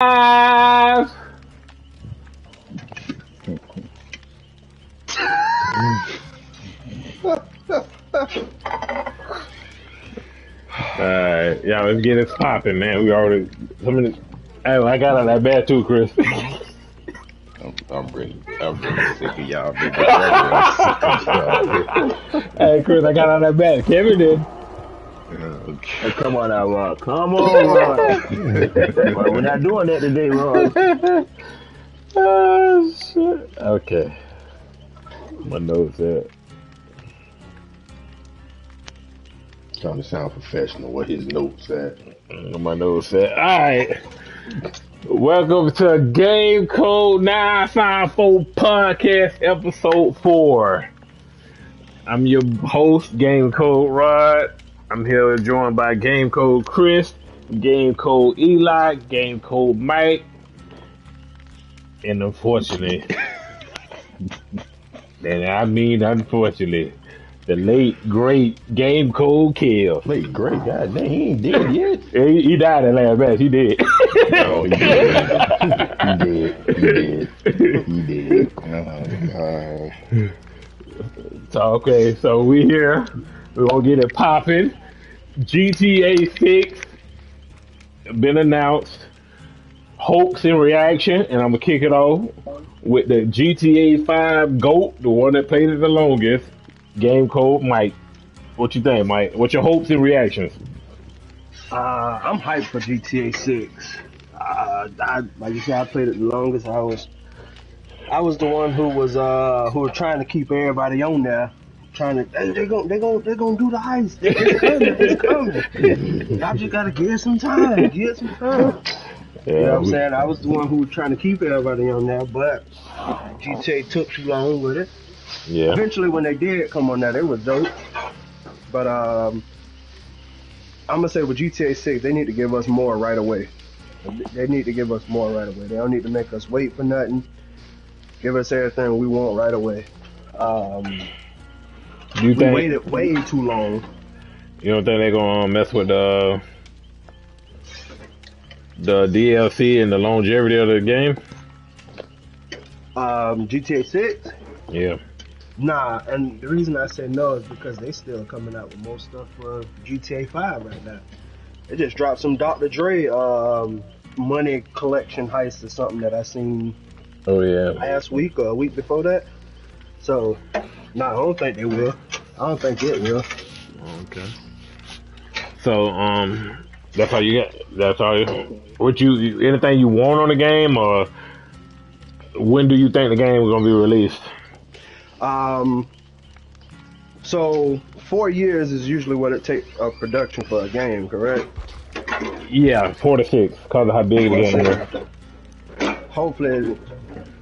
Alright, yeah, let's get this popping, man. We already. Hey, I got on that bad too, Chris. I'm really sick of y'all. Hey, Chris, I got on that bad. Kevin did. Hey, come on now, Rod. Come on, Rod. We're not doing that today, Rod. Oh, shit. Okay. My nose said. Trying to sound professional. What his notes said. My nose said. All right. Welcome to GameCode954 Podcast Episode 4. I'm your host, GameCode Rod. I'm here joined by GameCode Chris, GameCode Eli, GameCode Mike, and unfortunately, and I mean unfortunately, the late great GameCode Kill. Late great, god dang, he ain't dead yet. He died in last match. He did. No, he did. So okay, so we here. We're gonna get it popping. GTA 6 been announced. Hopes and reaction, and I'm gonna kick it off with the GTA 5 GOAT, the one that played it the longest. Game Code Mike. What you think, Mike? What's your hopes and reactions? I'm hyped for GTA 6. Like you said, I played it the longest. I was the one who was trying to keep everybody on there. They're gonna do the heist. It's coming. Y'all just gotta give some time. Yeah, you know what I'm saying? I was the one who was trying to keep everybody on there, but GTA took too long with it. Yeah. Eventually, when they did come on there, they was dope. But I'm gonna say with GTA 6, they need to give us more right away. They need to give us more right away. They don't need to make us wait for nothing. Give us everything we want right away. We waited way too long. You don't think they're gonna mess with the DLC and the longevity of the game? GTA 6? Yeah. Nah, and the reason I said no is because they still coming out with more stuff for GTA 5 right now. They just dropped some Dr. Dre money collection heist or something that I seen last week or a week before that. So, nah, I don't think they will. I don't think it will. Okay. So, that's all you got? That's all you... anything you want on the game, or when do you think the game is going to be released? So 4 years is usually what it takes of production for a game, correct? Yeah, 4 to 6, because of how big the game is. Hopefully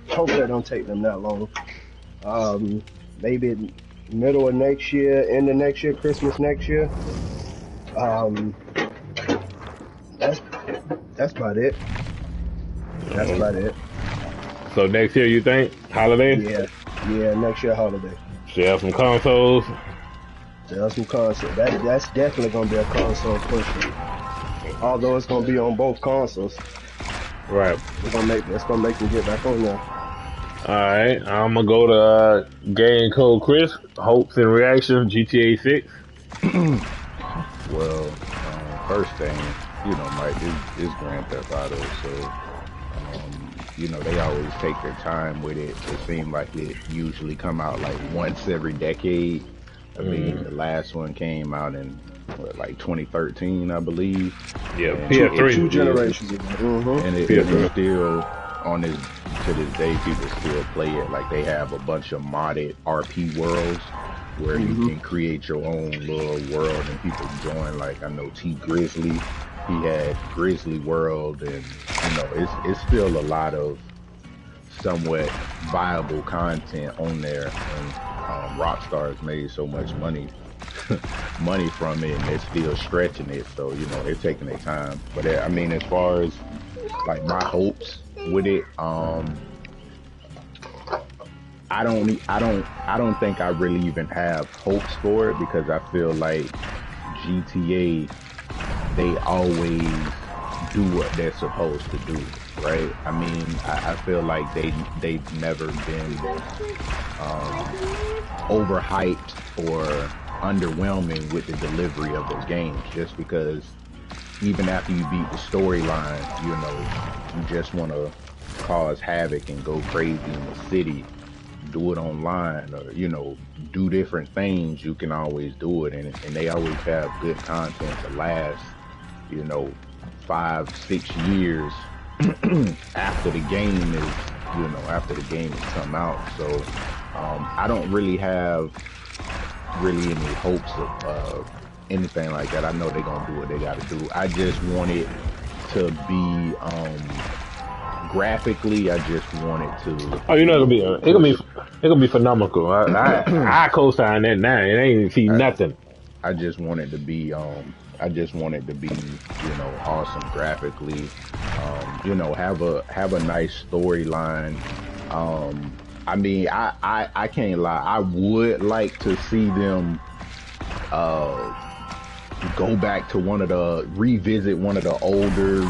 it don't take them that long. Maybe middle of next year, end of next year, Christmas next year. That's about it. That's about it. So next year, you think? Holiday? Yeah, next year holiday. Sell some consoles. That's definitely gonna be a console push. Although it's gonna be on both consoles. Right. It's gonna make them get back on there. Alright, I'm gonna go to Game Code Chris. Hopes and reactions, GTA 6. Well, first thing, Mike, is Grand Theft Auto, so they always take their time with it. It seems like it usually come out like once every decade. I mean, the last one came out in like 2013, I believe. Yeah, and PS3. Two generations ago. And it's still on to this day, people still play it. Like, they have a bunch of modded RP worlds where you can create your own little world and people join. Like, I know T Grizzly, he had Grizzly World, and it's still a lot of somewhat viable content on there, and Rockstar's made so much money from it, and they're still stretching it, so they're taking their time. But I mean, as far as like my hopes with it, I don't think I really even have hopes for it, because I feel like GTA, they always do what they're supposed to do, right? I mean, I feel like they've never been overhyped or underwhelming with the delivery of their games, just because even after you beat the storyline, you just want to cause havoc and go crazy in the city, do it online, or do different things. You can always do it, and they always have good content to last 5-6 years after the game is come out. So I don't really have any hopes of anything like that. I know they're gonna do what they gotta do. I just want it to be graphically, I just want it to. Oh, it's gonna be phenomenal. I co-sign that now. It ain't even see nothing. I just want it to be awesome graphically. Have a nice storyline. I mean, I can't lie. I would like to see them go back to revisit one of the older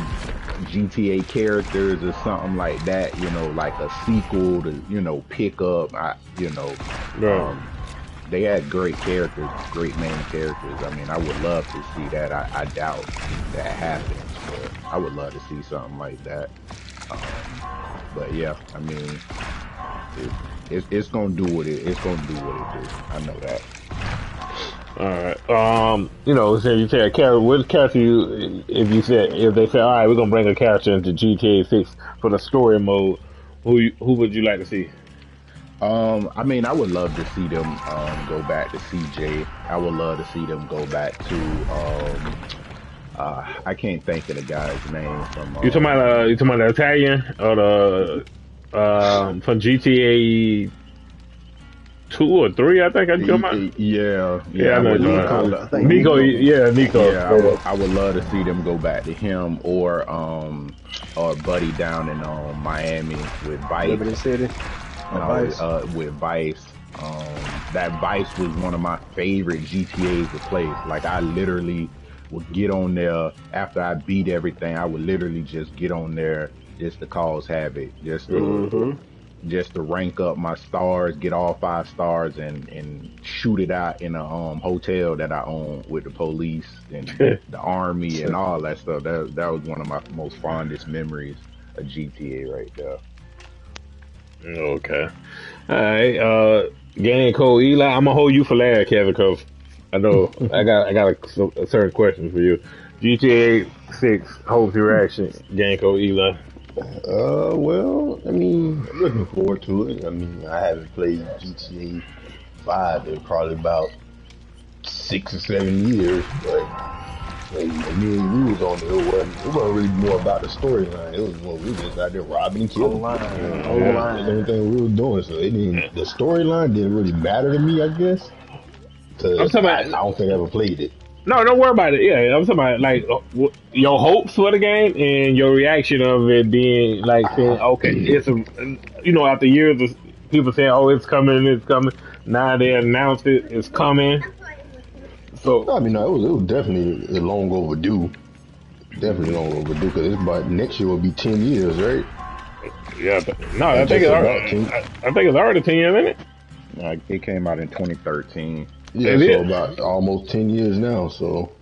GTA characters or something like that, like a sequel to, pick up, they had great characters, great main characters. I mean, I would love to see that. I doubt that happens, but I would love to see something like that. But yeah, I mean, it's gonna do what it's gonna do what it do. I know that. All right. So you say a character. What character if they say, all right, we're gonna bring a character into GTA 6 for the story mode, who would you like to see? I mean, I would love to see them go back to CJ. I would love to see them go back to I can't think of the guy's name from. You talking about the Italian or the from GTA 2 or 3? I think I talking about. Yeah. I know Nico. Nico. Yeah, I would love to see them go back to him or Buddy down in Miami with Vice. Liberty City. With Vice. That Vice was one of my favorite GTAs to play. Like, I literally would get on there after I beat everything. I would literally just get on there just to cause havoc, just to rank up my stars, get all 5 stars, and shoot it out in a hotel that I own with the police and the army and all that stuff. That was one of my most fondest memories of GTA right there. Okay. All right. GameCode Eli, I'm gonna hold you for last, Kevin, because I know I got a certain question for you. GTA 6 hopes your reaction, GameCode Eli. Well, I mean, I'm looking forward to it. I mean, I haven't played GTA 5 in probably about 6 or 7 years, but like, me and you was on there. It wasn't really more about the storyline. It was more we was just out there robbing and killing. Online. That's the only thing we were doing. So the storyline didn't really matter to me, I guess. I'm talking about, I don't think I ever played it. No, don't worry about it. Yeah, I'm talking about like your hopes for the game and your reaction of it being like saying, okay, it's after years of people saying, oh, it's coming. Now they announced it's coming. So I mean, no, it was definitely long overdue. Definitely long overdue because it's about next year will be 10 years, right? Yeah, I think it's already 10 years, isn't it? It came out in 2013. Yeah, so about almost 10 years now. So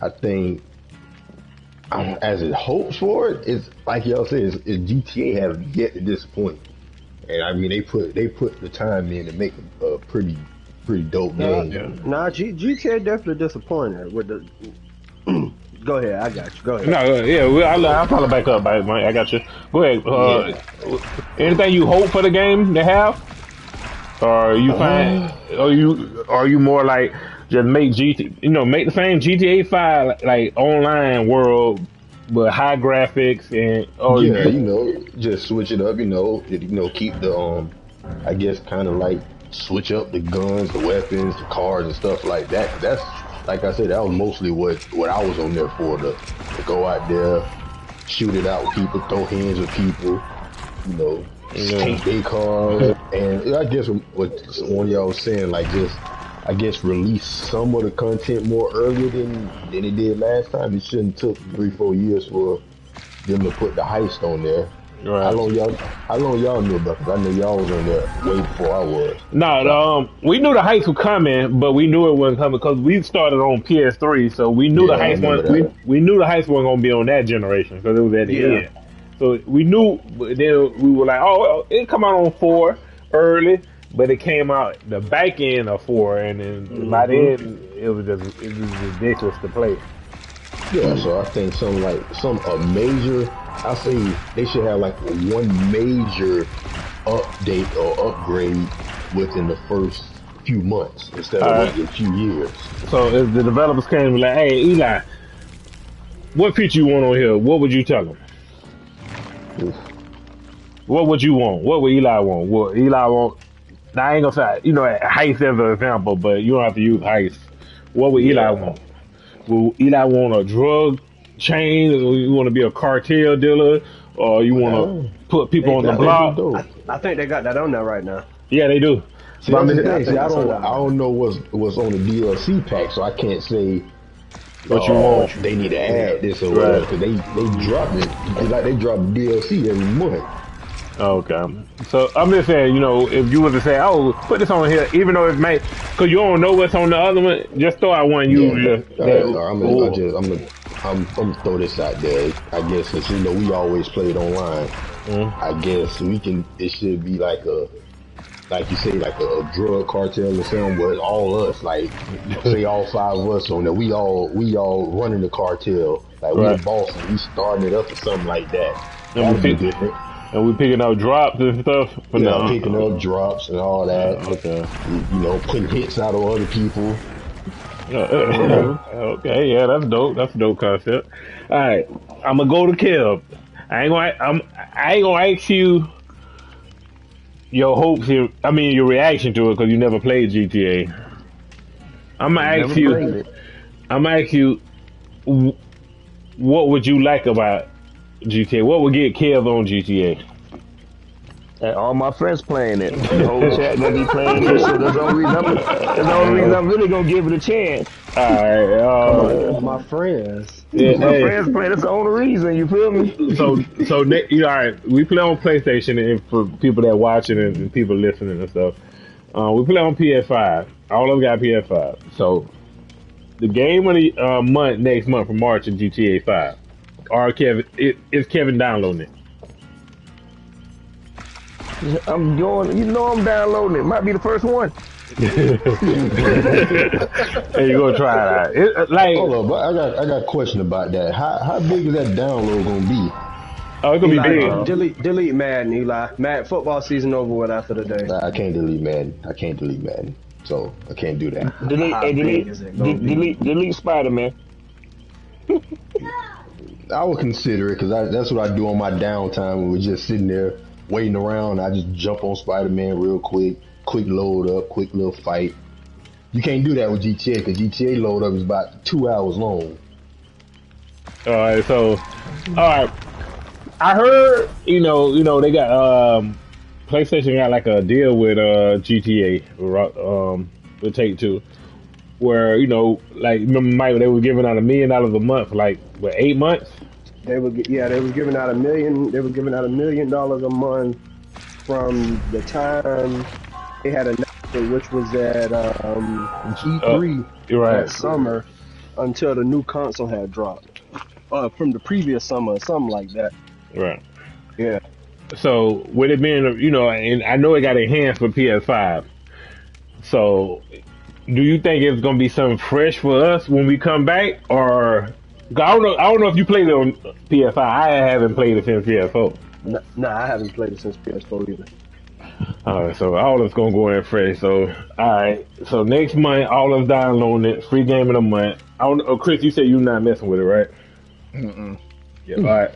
I think as it hopes for it, it's like y'all said, it's GTA have yet to disappoint. And I mean, they put the time in to make a pretty dope game. GTA definitely disappointed with the. Go ahead, I got you. Go ahead. No, yeah, I'll follow back up, Mike. I got you. Go ahead. Anything you hope for the game to have? Or you find, are you more like just make make the same GTA 5 like online world, but high graphics and just switch it up. Keep the I guess kind of like switch up the guns, the weapons, the cars, and stuff like that. That's like I said, that was mostly what I was on there for to go out there, shoot it out with people, throw hands with people, take their cars, and I guess what one of y'all was saying, like just release some of the content more earlier than it did last time. It shouldn't took 3-4 years for them to put the heist on there. Right. How long y'all knew about it? I know y'all was on there way before I was. No, we knew the heist was coming, but we knew it wasn't coming because we started on PS3, so we knew the heist wasn't. We knew the heist wasn't gonna be on that generation because it was at the end. So we knew, but then we were like, oh, it come out on 4 early, but it came out the back end of 4, and then by then it was ridiculous to play. Yeah, so I think a major. I say they should have like one major update or upgrade within the first few months instead of waiting a few years. So if the developers came and be like, hey, Eli, what feature you want on here? What would you tell them? Oof. What would you want? What would Eli want? What Eli want? Now, I ain't gonna say, heist as an example, but you don't have to use heist. What would Eli want? Will Eli want a drug chain, or you want to be a cartel dealer, or you want to put people on the block? I think they got that on there right now. Yeah, they do. See, I don't know what's on the DLC pack, so I can't say what you want. They need to add this or whatever, because they drop it. They drop DLC every month. Okay. So I'm just saying, if you were to say, oh, put this on here, even though it's made, because you don't know what's on the other one, just throw out one I'm gonna throw this out there. I guess since we always played online, I guess it should be like you say, like a drug cartel or something, where all us, like say all 5 of us on there, we all running the cartel, like we the boss, and we starting it up or something like that. That'd be different. And we picking up drops and stuff? Picking up drops and all that. Okay. Putting hits out on other people. Okay, yeah, that's dope. That's a dope concept. All right, I'm gonna go to Kev. I ain't gonna ask you your hopes. Your reaction to it because you never played GTA. I'm gonna ask you, what would you like about GTA? What would get Kev on GTA? All my friends playing it. The whole chat gonna be playing it, so that's the only reason I'm really gonna give it a chance. Alright, my friends. My friends playing, that's the only reason, you feel me? So alright, we play on PlayStation, and for people that watching and people listening and stuff, we play on PS5. All of them got PS5. So the game of the month next month for March is GTA 5. Is Kevin downloading it? I'm downloading it. Might be the first one. Hey, you gonna try it out? Hold on, but I got a question about that. How big is that download gonna be? Oh, it's gonna be big. Delete Madden, Eli. Madden football season over with after the day. I can't delete Madden. So I can't do that. Delete Spider-Man. I would consider it because that's what I do on my downtime when we're just sitting there waiting around. I just jump on Spider-Man real quick load up, quick little fight. You can't do that with GTA because GTA load up is about 2 hours long. Alright, I heard, they got, PlayStation got like a deal with GTA, with Take-Two, where, remember Mike, they were giving out $1 million a month for 8 months? They was giving out $1 million a month from the time they had announced, which was at E3 that summer, until the new console had dropped. From the previous summer, something like that. Right. Yeah. So with it being, and I know it got enhanced for PS5. So do you think it's gonna be something fresh for us when we come back, or I don't know if you played it on PS5. I haven't played it since PS4. No, I haven't played it since PS4 either. Alright, so all of us gonna go in fresh. So alright, so next month all of us downloading it, free game of the month. Chris, you said you're not messing with it, right? Yeah, alright.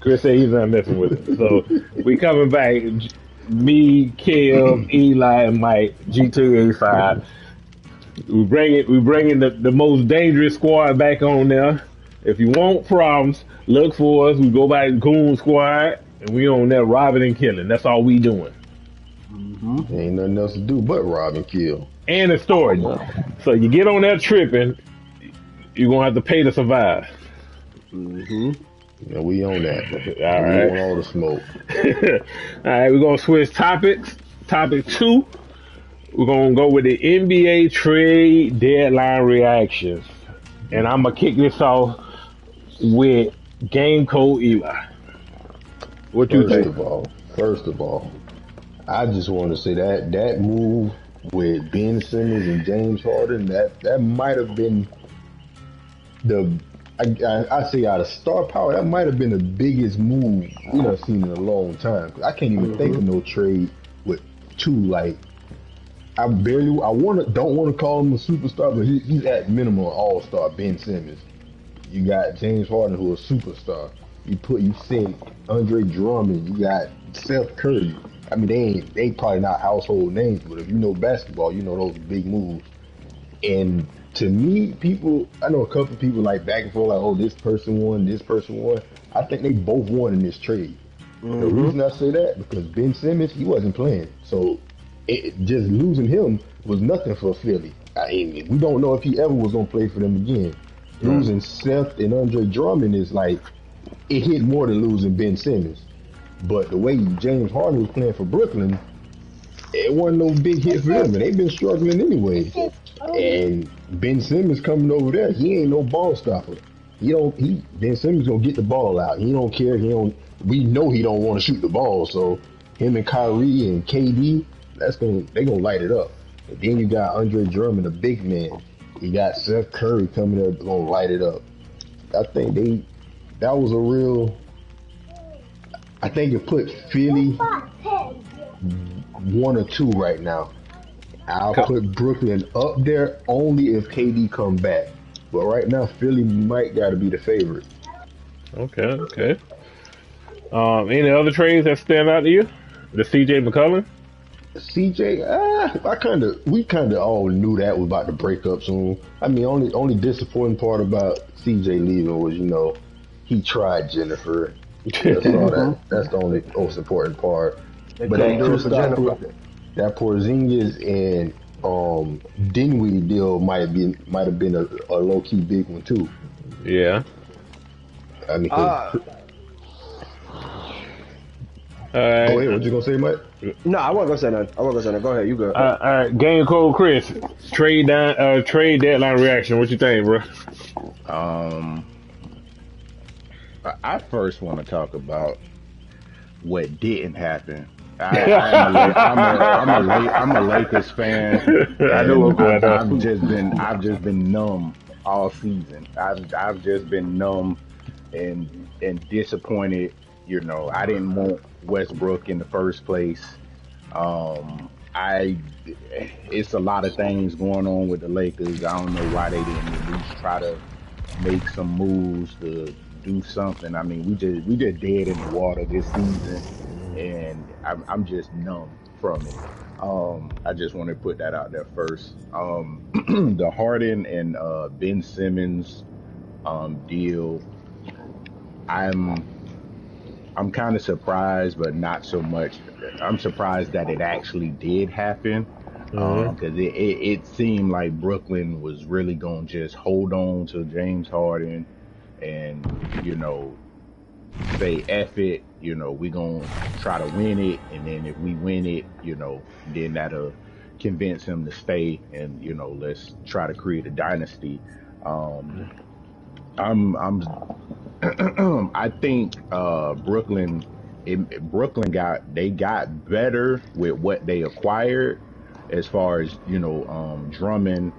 Chris said he's not messing with it. So we coming back. Me, Kev, Eli, and Mike, GTA 5. We bringing the most dangerous squad back on there. If you want problems, look for us. We go by Goon Squad, and we on there robbing and killing. That's all we doing. Ain't nothing else to do but rob and kill. And a storage. So you get on that tripping, you're gonna have to pay to survive. Yeah, we on that. All We right. want all the smoke. All right, we're gonna switch topics. Topic 2, we're gonna go with the NBA trade deadline reactions, and I'm gonna kick this off with Game Code Eli. What you First think? of all, I just want to say that move with Ben Simmons and James Harden, that might have been the I say out of star power, that might have been the biggest move we done seen in a long time. I can't even think of no trade with two like I don't want to call him a superstar, but he's at minimum an all-star. Ben Simmons. You got James Harden, who is a superstar. You said Andre Drummond. You got Seth Curry. I mean, they probably not household names, but if you know basketball, you know those big moves. And to me, I know a couple of people like back and forth, like, oh, this person won, this person won. I think they both won in this trade. The reason I say that, because Ben Simmons, he wasn't playing. So just losing him was nothing for Philly. I mean, we don't know if he ever was going to play for them again. Losing Seth and Andre Drummond is like, it hit more than losing Ben Simmons. But the way James Harden was playing for Brooklyn, it wasn't no big hit for them, and they've been struggling anyway. And Ben Simmons coming over there, he ain't no ball stopper. Ben Simmons gonna get the ball out. He don't care. We know he don't want to shoot the ball. So him and Kyrie and KD, they gonna light it up. And then you got Andre Drummond, a big man. You got Seth Curry coming there, gonna light it up. I think that was a real. I think it put Philly 1 or 2 right now. I'll put Brooklyn up there only if KD come back. But right now, Philly might got to be the favorite. Okay. Any other trades that stand out to you? The CJ McCollum? CJ, we kind of all knew that was about to break up soon. I mean, only disappointing part about CJ leaving was, he tried Jennifer. That's the only most important part. But that Porzingis and Dinwiddie deal might have been a low key big one too. Yeah. I mean, go ahead. What you gonna say, Mike? No, I wasn't gonna say nothing. Go ahead. You go. All right. Game Code Chris. Trade deadline reaction. What you think, bro? I first want to talk about what didn't happen. I'm a Lakers fan. I know what's going on. I've just been numb all season. I've just been numb and disappointed. I didn't want Westbrook in the first place. It's a lot of things going on with the Lakers. I don't know why they didn't at least try to make some moves to do something. I mean, we just dead in the water this season, and I'm just numb from it. I just want to put that out there first. The Harden and Ben Simmons deal, I'm kind of surprised, but not so much. I'm surprised that it actually did happen, because it seemed like Brooklyn was really gonna just hold on to James Harden and say F it, we gonna try to win it, and then if we win it, then that'll convince him to stay, and let's try to create a dynasty. I think Brooklyn got better with what they acquired, as far as Drummond,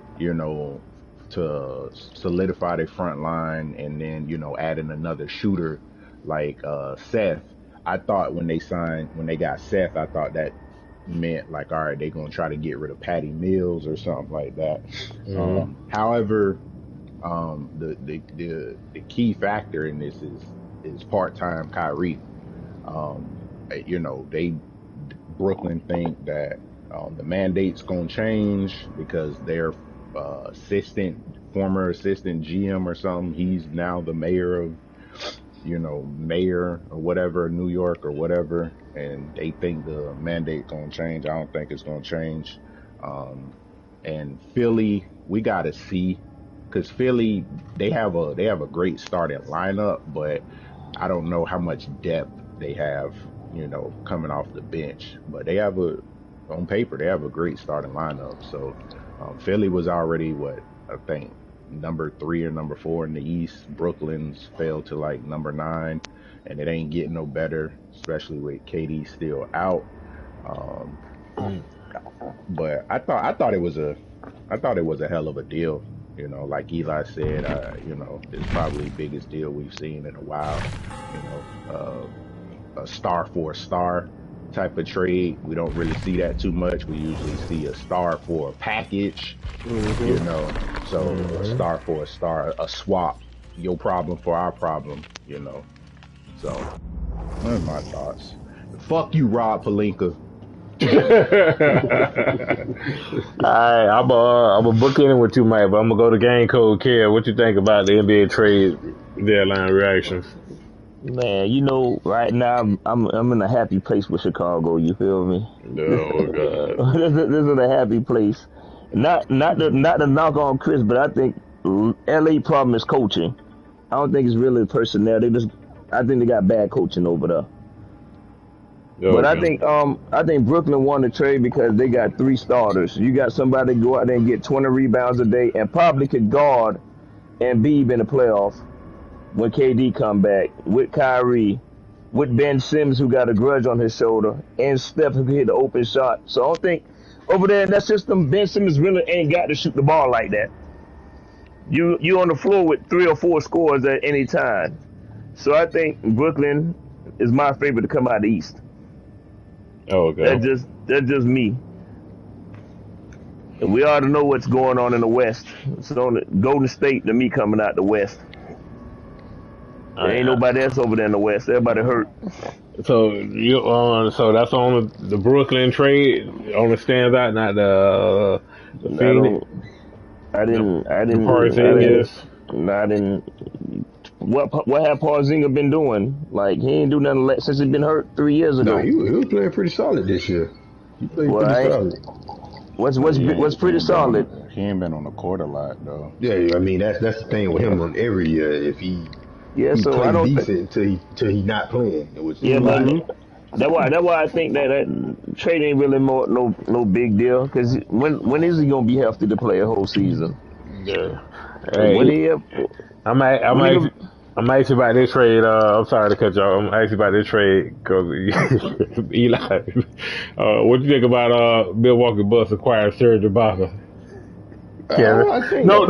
to solidify their front line, and then adding another shooter like Seth. I thought when they got Seth, I thought that meant like, all right, they're gonna try to get rid of Patty Mills or something like that. However, the key factor in this is part-time Kyrie. Brooklyn think that the mandate's gonna change because their former assistant GM or something, he's now the mayor of or whatever, New York or whatever, and they think the mandate gonna change. I don't think it's gonna change. And Philly, we gotta see, because Philly, they have a great starting lineup, but I don't know how much depth they have, you know, coming off the bench, but they have on paper, they have a great starting lineup. So Philly was already I think number 3 or number 4 in the East. Brooklyn's fell to like number 9, and it ain't getting no better, especially with KD still out. But I thought it was a hell of a deal. You know, like Eli said, you know, it's probably the biggest deal we've seen in a while. You know, a star for a star type of trade. We don't really see that too much. We usually see a star for a package. You know, so a star for a star, a swap, your problem for our problem. You know, so those are my thoughts. Fuck you, Rob Pelinka. Alright, I'm a book in with you, Mike, but I'm gonna go to Game Code Care. What you think about the NBA trade deadline reactions? Man, you know, right now I'm in a happy place with Chicago. You feel me? Oh God, this is a happy place. Not to knock on Chris, but I think LA problem is coaching. I don't think it's really personnel. I think they got bad coaching over there. okay. But I think Brooklyn won the trade because they got 3 starters. You got somebody to go out there and get 20 rebounds a day and probably could guard Embiid in the playoffs when KD come back, with Kyrie, with Ben Simmons, who got a grudge on his shoulder, and Steph, who can hit the open shot. So I don't think over there in that system, Ben Simmons really ain't got to shoot the ball like that. You on the floor with 3 or 4 scores at any time. So I think Brooklyn is my favorite to come out of the East. Okay. That's just me. And we already know what's going on in the West. So Golden State to me coming out the West. There ain't nobody else over there in the West. Everybody hurt. So so that's on the Brooklyn trade. Only stands out, not the Phoenix. I didn't. What have Porzingis been doing? Like, he ain't do nothing since he been hurt 3 years ago. No, he was playing pretty solid this year. He played pretty solid. What's pretty solid? He ain't been on the court a lot though. Yeah, I mean that's the thing with him on every year. If he so plays I don't decent till he not playing. But that's why I think that trade ain't really no big deal. Because when is he gonna be healthy to play a whole season? Yeah. I'm actually about this trade. I'm sorry to cut you off. I'm actually about this trade because Eli. What do you think about Milwaukee Bucks acquiring Serge Ibaka? Kevin. No,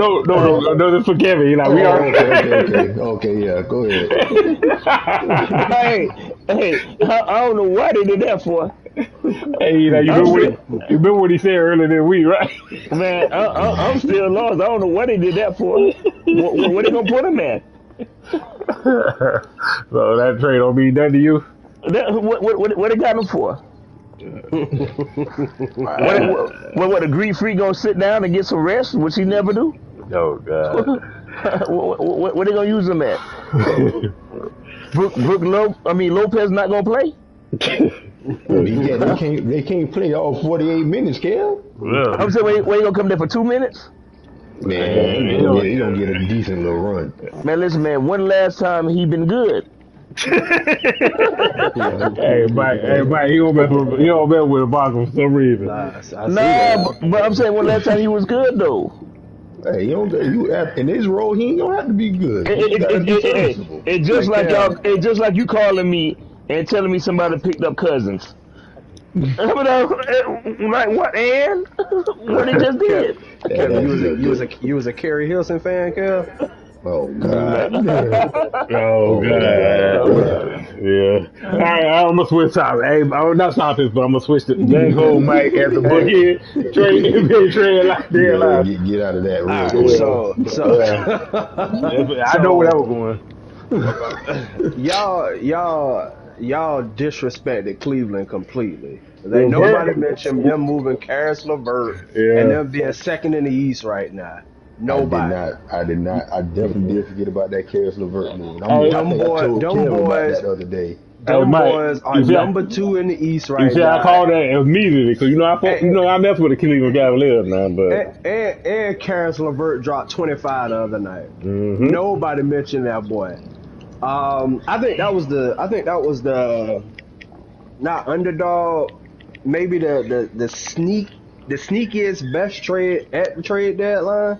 this is for Kevin. Eli, we are okay, yeah, go ahead. hey, I don't know why they did that for. Hey, Eli, you remember what he said earlier this week, right? Man, I'm still lost. I don't know what they did that for. What they gonna put him at? So that trade don't mean nothing to you? What they got him for? What a Greek freak gonna sit down and get some rest, which he never do? Oh God. What they gonna use him at? Lopez not gonna play? They can't play all 48 minutes, Kel. Yeah. I'm saying, where you gonna come there for 2 minutes? Man, he gonna get a decent little run. Man, listen, man. When last time he been good? Hey, Mike, he don't mess with Ibaka for some reason. But I'm saying when last time he was good though. Hey, in his role, he ain't gonna have to be good. It's just like you calling me and telling me somebody picked up Cousins. Like what, and what he just did? You was a Kerry Hilson fan, Kev? Oh God! Oh God! Yeah. All right, I'm gonna switch topics. Hey, not topics, but I'm gonna switch to Game Mike at the bookend trade like there. Get out of that room. So I know where that was going. Y'all disrespected Cleveland completely. Ain't nobody mentioned them moving Karis LeVert and them being second in the East right now. Nobody. I did not. I definitely did forget about that Karis LeVert move. Them boys that other day. Them boys are number 2 in the East right now. I called that immediately because I mess with the Cleveland Cavaliers now, but and Karis LeVert dropped 25 the other night. Mm-hmm. Nobody mentioned that boy. I think that was the not underdog, maybe the sneakiest best trade at the trade deadline.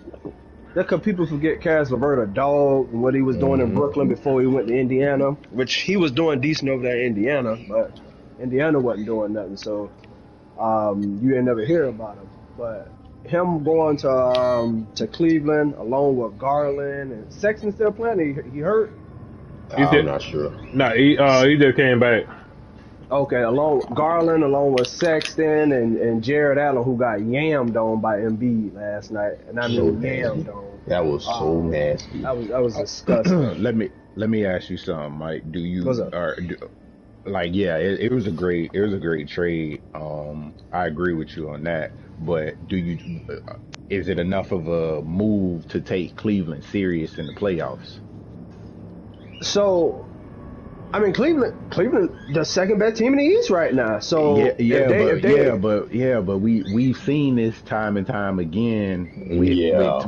Because people forget Caris LeVert a dog and what he was doing in Brooklyn before he went to Indiana, which he was doing decent over there in Indiana, but Indiana wasn't doing nothing, so you ain't never hear about him. But him going to Cleveland along with Garland and Sexton still playing. He hurt. I'm not sure. No, he just came back. Okay, Garland along with Sexton and Jared Allen, who got yammed on by Embiid last night, and I mean yammed on. That was so nasty. That was disgusting. Let me ask you something, Mike. Do you What's up? it was a great trade. I agree with you on that. But is it enough of a move to take Cleveland serious in the playoffs? So, I mean, Cleveland, the second best team in the East right now. So but we've seen this time and time again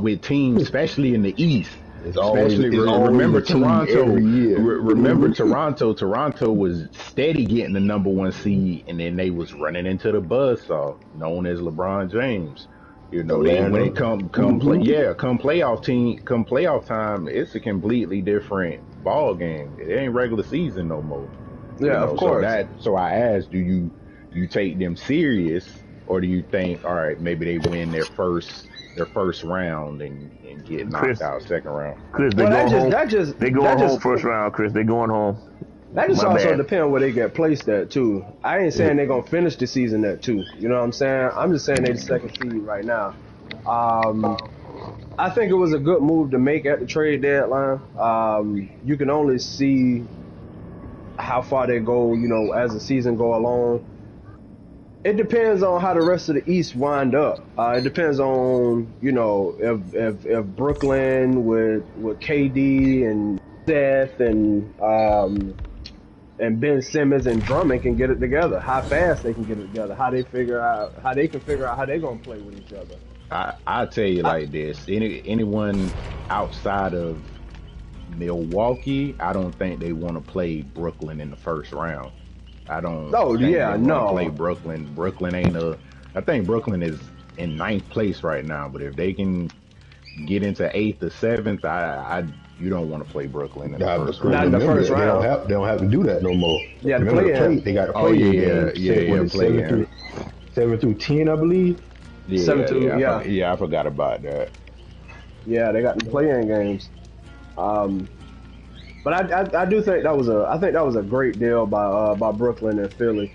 with teams, especially in the East. Remember Toronto every year. Remember Toronto. Toronto was steady getting the number one seed, and then they was running into the buzzsaw known as LeBron James. You know, when it come playoff time, it's a completely different ball game. It ain't regular season no more. Yeah, of course. So I asked, do you take them serious, or do you think, all right, maybe they win their first round and get knocked out second round? Chris, they going home first round. Chris, they going home. That just also depends where they get placed at too. I ain't saying they're gonna finish the season at 2. You know what I'm saying? I'm just saying they're the second seed right now. I think it was a good move to make at the trade deadline. You can only see how far they go, you know, as the season go along. It depends on how the rest of the East wind up. It depends on, you know, if Brooklyn with KD and Seth and Ben Simmons and Drummond can get it together. How fast they can get it together. How they can figure out how they're gonna play with each other. I'll tell you like this. Anyone outside of Milwaukee, I don't think they want to play Brooklyn in the first round. I don't. Oh yeah, no. Play Brooklyn. Brooklyn ain't I think Brooklyn is in 9th place right now. But if they can get into 8th or 7th, you don't want to play Brooklyn in the first round. Not in the first round. They don't have to do that no more. Yeah, they got to play. 7 through 10, I believe. I forgot about that. Yeah, they got the play-in games. But I do think that was a great deal by Brooklyn and Philly.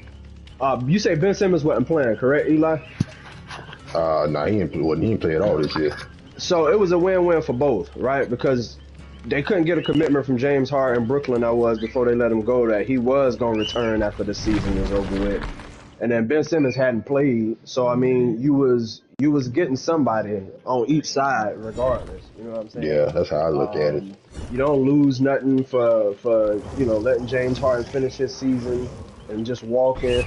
You say Ben Simmons wasn't playing, correct, Eli? Nah, he didn't play at all this year. So it was a win-win for both, right? Because they couldn't get a commitment from James Harden in Brooklyn. Before they let him go, that he was going to return after the season was over with. And then Ben Simmons hadn't played, so I mean, you was getting somebody on each side regardless. You know what I'm saying? Yeah, that's how I look at it. You don't lose nothing for letting James Harden finish his season and just walking.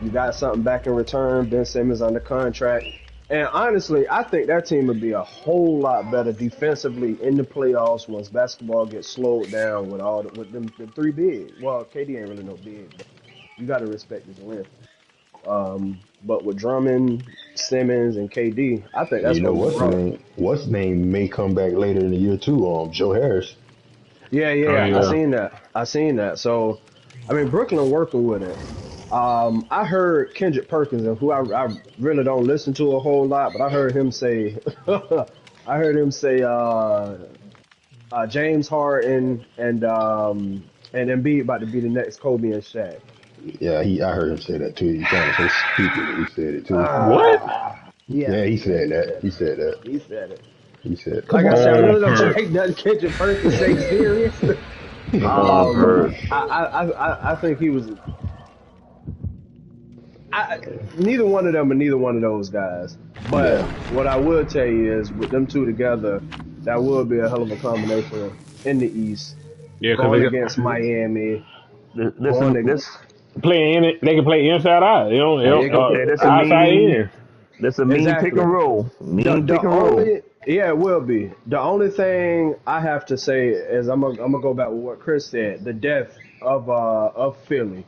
You got something back in return. Ben Simmons under contract, and honestly, I think that team would be a whole lot better defensively in the playoffs once basketball gets slowed down with them 3 bigs. Well, KD ain't really no big, but you got to respect his length. But with Drummond, Simmons, and KD, I think that's what's name may come back later in the year too. Joe Harris. Yeah. I seen that. So, I mean, Brooklyn working with it. I heard Kendrick Perkins, who I really don't listen to a whole lot, but I heard him say, James Harden and Embiid about to be the next Kobe and Shaq. Yeah, I heard him say that too. He sounded so stupid when he said it too. What? Yeah, he said that. He said it. Like I said, I really don't take nothing Kendrick Perkins say serious. I think he was. Neither one of them are neither one of those guys. But what I will tell you is, with them two together, that would be a hell of a combination in the East. Yeah, going against Miami. Playing in it, they can play inside out. That's a mean pick and roll. Yeah, it will be. The only thing I have to say is I'm gonna go back with what Chris said. The death of Philly.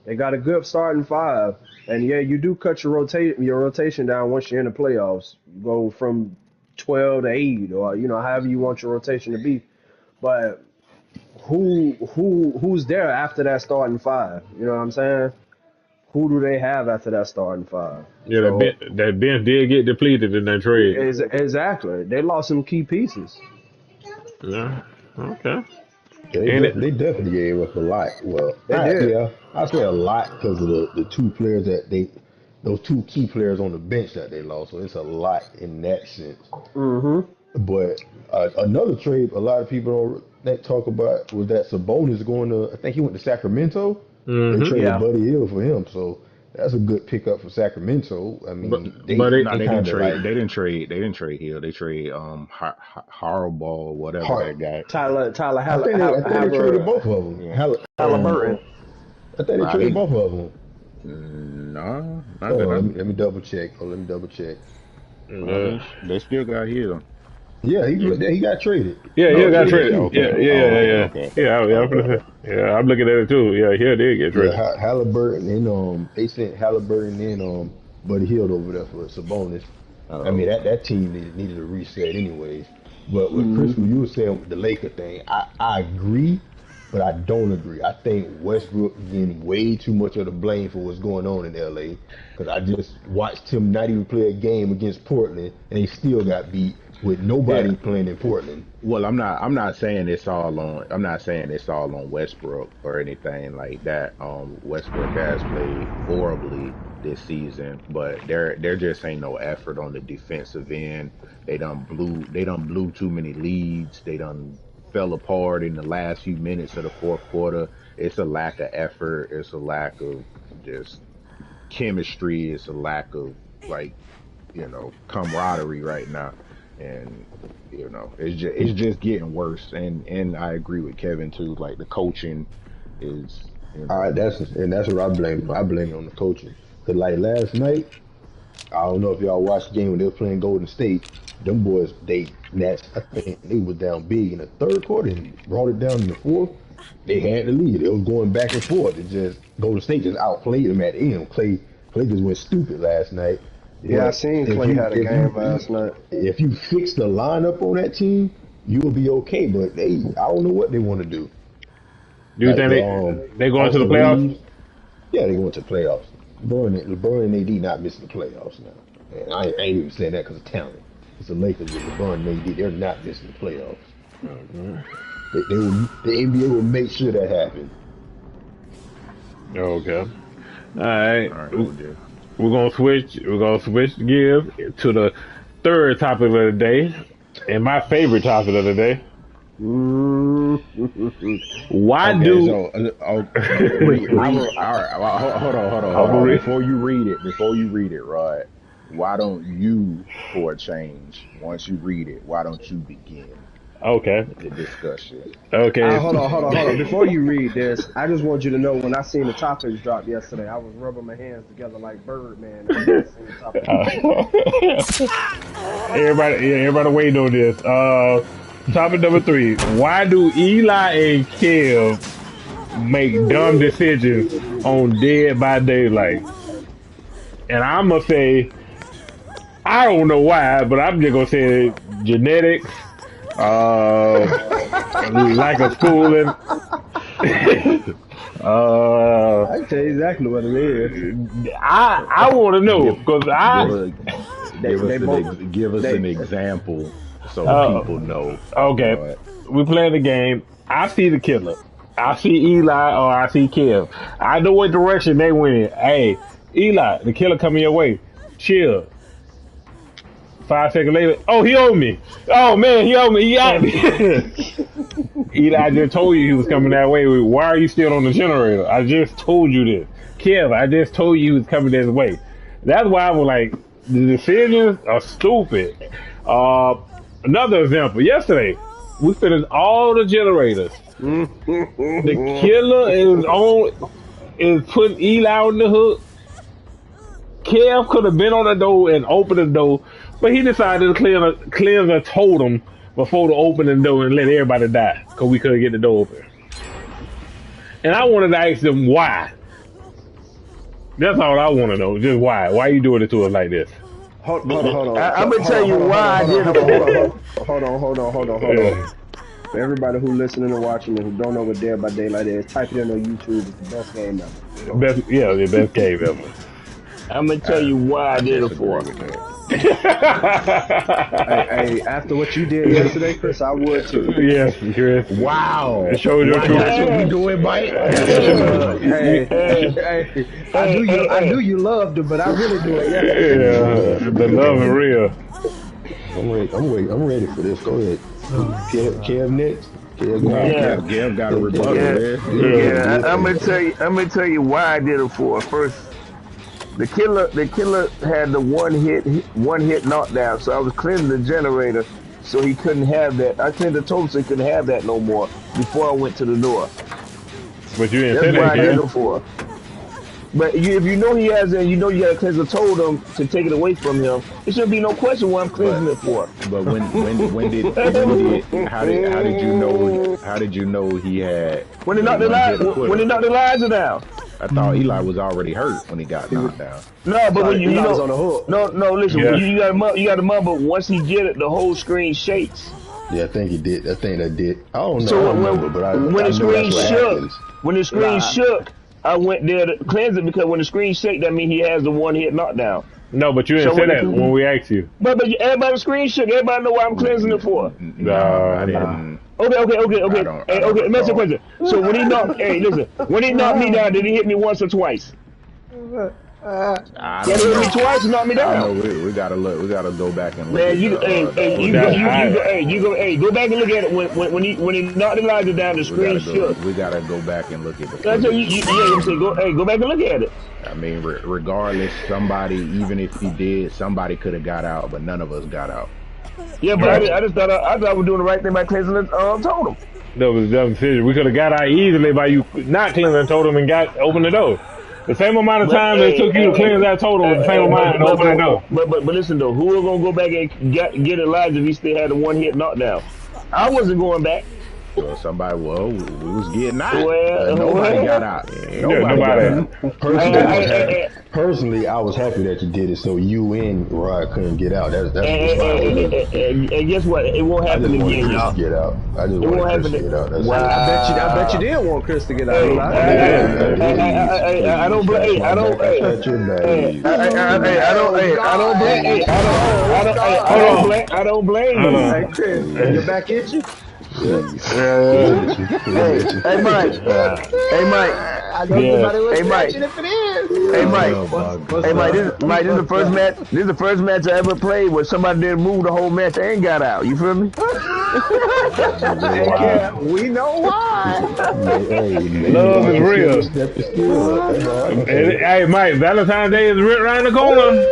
They got a good starting five, and yeah, you do cut your rotation down once you're in the playoffs. You go from 12 to 8, or however you want your rotation to be. But who's there after that starting five? You know what I'm saying? Who do they have after that starting five? Yeah, So, that bench did get depleted in that trade. exactly. They lost some key pieces. Yeah. Okay. They definitely gave up a lot. Well, I say a lot because of the two players those two key players on the bench that they lost. So it's a lot in that sense. Mm-hmm. But another trade a lot of people don't talk about was that Sabonis going to. I think he went to Sacramento. Mm-hmm. They traded Buddy Hield for him, so that's a good pickup for Sacramento. I mean, they didn't trade. They didn't trade Hill. They trade Harbaugh, whatever that guy. Tyler I think they traded both of them. Yeah. Halliburton. I think they traded both of them. No, let me double check. They still got Hill. Yeah, he got traded. Yeah, he got traded. Okay. Yeah, I'm looking at it too. Yeah, he did get traded. Yeah, Halliburton and they sent Halliburton and Buddy Hield over there for Sabonis. I mean that team needed a reset anyways. But with Chris, what you were saying with the Laker thing, I agree, but I don't agree. I think Westbrook getting way too much of the blame for what's going on in LA. Because I just watched him not even play a game against Portland, and they still got beat with nobody playing in Portland. Well, I'm not saying it's all on Westbrook or anything like that. Westbrook has played horribly this season, but there just ain't no effort on the defensive end. They done blew too many leads. They done fell apart in the last few minutes of the fourth quarter. It's a lack of effort. It's a lack of just chemistry. It's a lack of camaraderie right now. And it's just getting worse, and I agree with Kevin too. Like the coaching is. All right, that's what I blame. I blame it on the coaching. Cause like last night, I don't know if y'all watched the game when they were playing Golden State. Them boys, I think they was down big in the third quarter and brought it down in the fourth. They had the lead. It was going back and forth. Golden State just outplayed them at the end. Clay just went stupid last night. Yeah, I seen Clay had a game last night. If you fix the lineup on that team, you'll be okay. But I don't know what they want to do. Do you think they going to the playoffs? Yeah, they going to the playoffs. LeBron and AD not missing the playoffs now. And I ain't even saying that because of talent. It's the Lakers with LeBron and AD. They're not missing the playoffs. The NBA will make sure that happens. Okay. All right. We're gonna switch gears to the third topic of the day, and my favorite topic of the day. Why do? All right. Hold on. Before you read it, Rod. Why don't you, for a change, once you read it, why don't you begin? Okay. The discussion. Okay. Hold on. Before you read this, I just want you to know when I seen the topics drop yesterday, I was rubbing my hands together like Birdman. Everybody waiting on this. Topic number 3. Why do Eli and Kev make dumb decisions on Dead by Daylight? And I'm going to say, I don't know why, but I'm just going to say genetics. Lack of schooling. I can tell you exactly what it is. I want to know because give us an example so people know. Okay, we playing the game. I see the killer. I see Eli or I see Kev. I know what direction they went in. Hey, Eli, the killer coming your way. Chill. 5 seconds later, he owed me. Oh man, he owed me. He got me. Eli, I just told you he was coming that way. Why are you still on the generator? I just told you this. Kev, I just told you he was coming this way. That's why I was like, the decisions are stupid. Another example, yesterday, we finished all the generators. The killer is putting Eli on the hook. Kev could have been on the door and opened the door, but he decided to cleanse a totem before to open the door and let everybody die because we couldn't get the door open. And I wanted to ask them why. That's all I want to know. Just why? Why are you doing it to us like this? Hold on. I'm gonna tell you why I did it. Hold on. For everybody who listening and watching and who don't know what Dead by Daylight is, type it in on YouTube. It's the best game ever. The best game ever. I'm gonna tell you why I did it for. Hey, after what you did yesterday, Chris, I would too. Yes, Chris. Wow. It shows your truth. That's what you doing, Mike? Hey, I knew you loved it, but I really do it. Yeah, the love is real. I'm ready for this. Go ahead. Kev next. Kev got a rebuttal there. Yeah, I'm gonna tell you why I did it for. First, the killer had the one hit knockdown, so I was cleansing the generator so he couldn't have that. I cleaned the totem so he couldn't have that no more before I went to the door. But you didn't say That's why that, I did it for. But if you know he has it, and you know you gotta cleanse the totem to take it away from him, it should be no question what I'm cleansing it for. But how did you know he had When he knocked the Elijah down. I thought Eli was already hurt when he got knocked down. No, but when you know, was on the hook. No, listen, Yeah. you got to remember once he get it, the whole screen shakes. Yeah, I think he did. I think that did. I don't know. So I don't remember, but I when know the screen that's what shook, happens. when the screen shook, I went there to cleanse it because when the screen shake, that means he has the one hit knockdown. No, but you didn't say that when we asked you. But everybody the screen shook. Everybody know why I'm cleansing it for. No, I didn't. Okay. Hey, answer the question. So when he knocked, when he knocked me down, did he hit me once or twice? I He don't hit me know. twice and knocked me I down. know we gotta look. We gotta go back and look. Man, at you go back and look at it when he knocked Elijah down. The screen shook. We gotta go back and look at the That's what I'm saying. Go back and look at it. I mean, regardless, somebody, even if he did, somebody could have got out, but none of us got out. Yeah, but I just thought I thought we were doing the right thing by cleansing the totem. That was a dumb decision. We could have got out easily by you not cleansing the totem and opened the door. The same amount of time it took you to cleanse that totem was the same amount and open the door. But listen though, who was gonna go back and get Elijah if he still had a one hit knockdown? I wasn't going back. So somebody, we was getting out. Well, nobody got out. Nobody got out. Personally, I was happy that you did it, so you and Rod couldn't get out. That's and guess what? It won't happen again, y'all. Get out. I just want Chris to get out. That's I bet you did want Chris to get out. I don't blame. I don't blame you. Hey, Chris, your back itchy? Hey, Mike. Hey, Mike. This is the first match. This is the first match I ever played where somebody didn't move the whole match and got out. You feel me? Yeah, we know why. Love is real. Hey, Mike, Valentine's Day is right around the corner.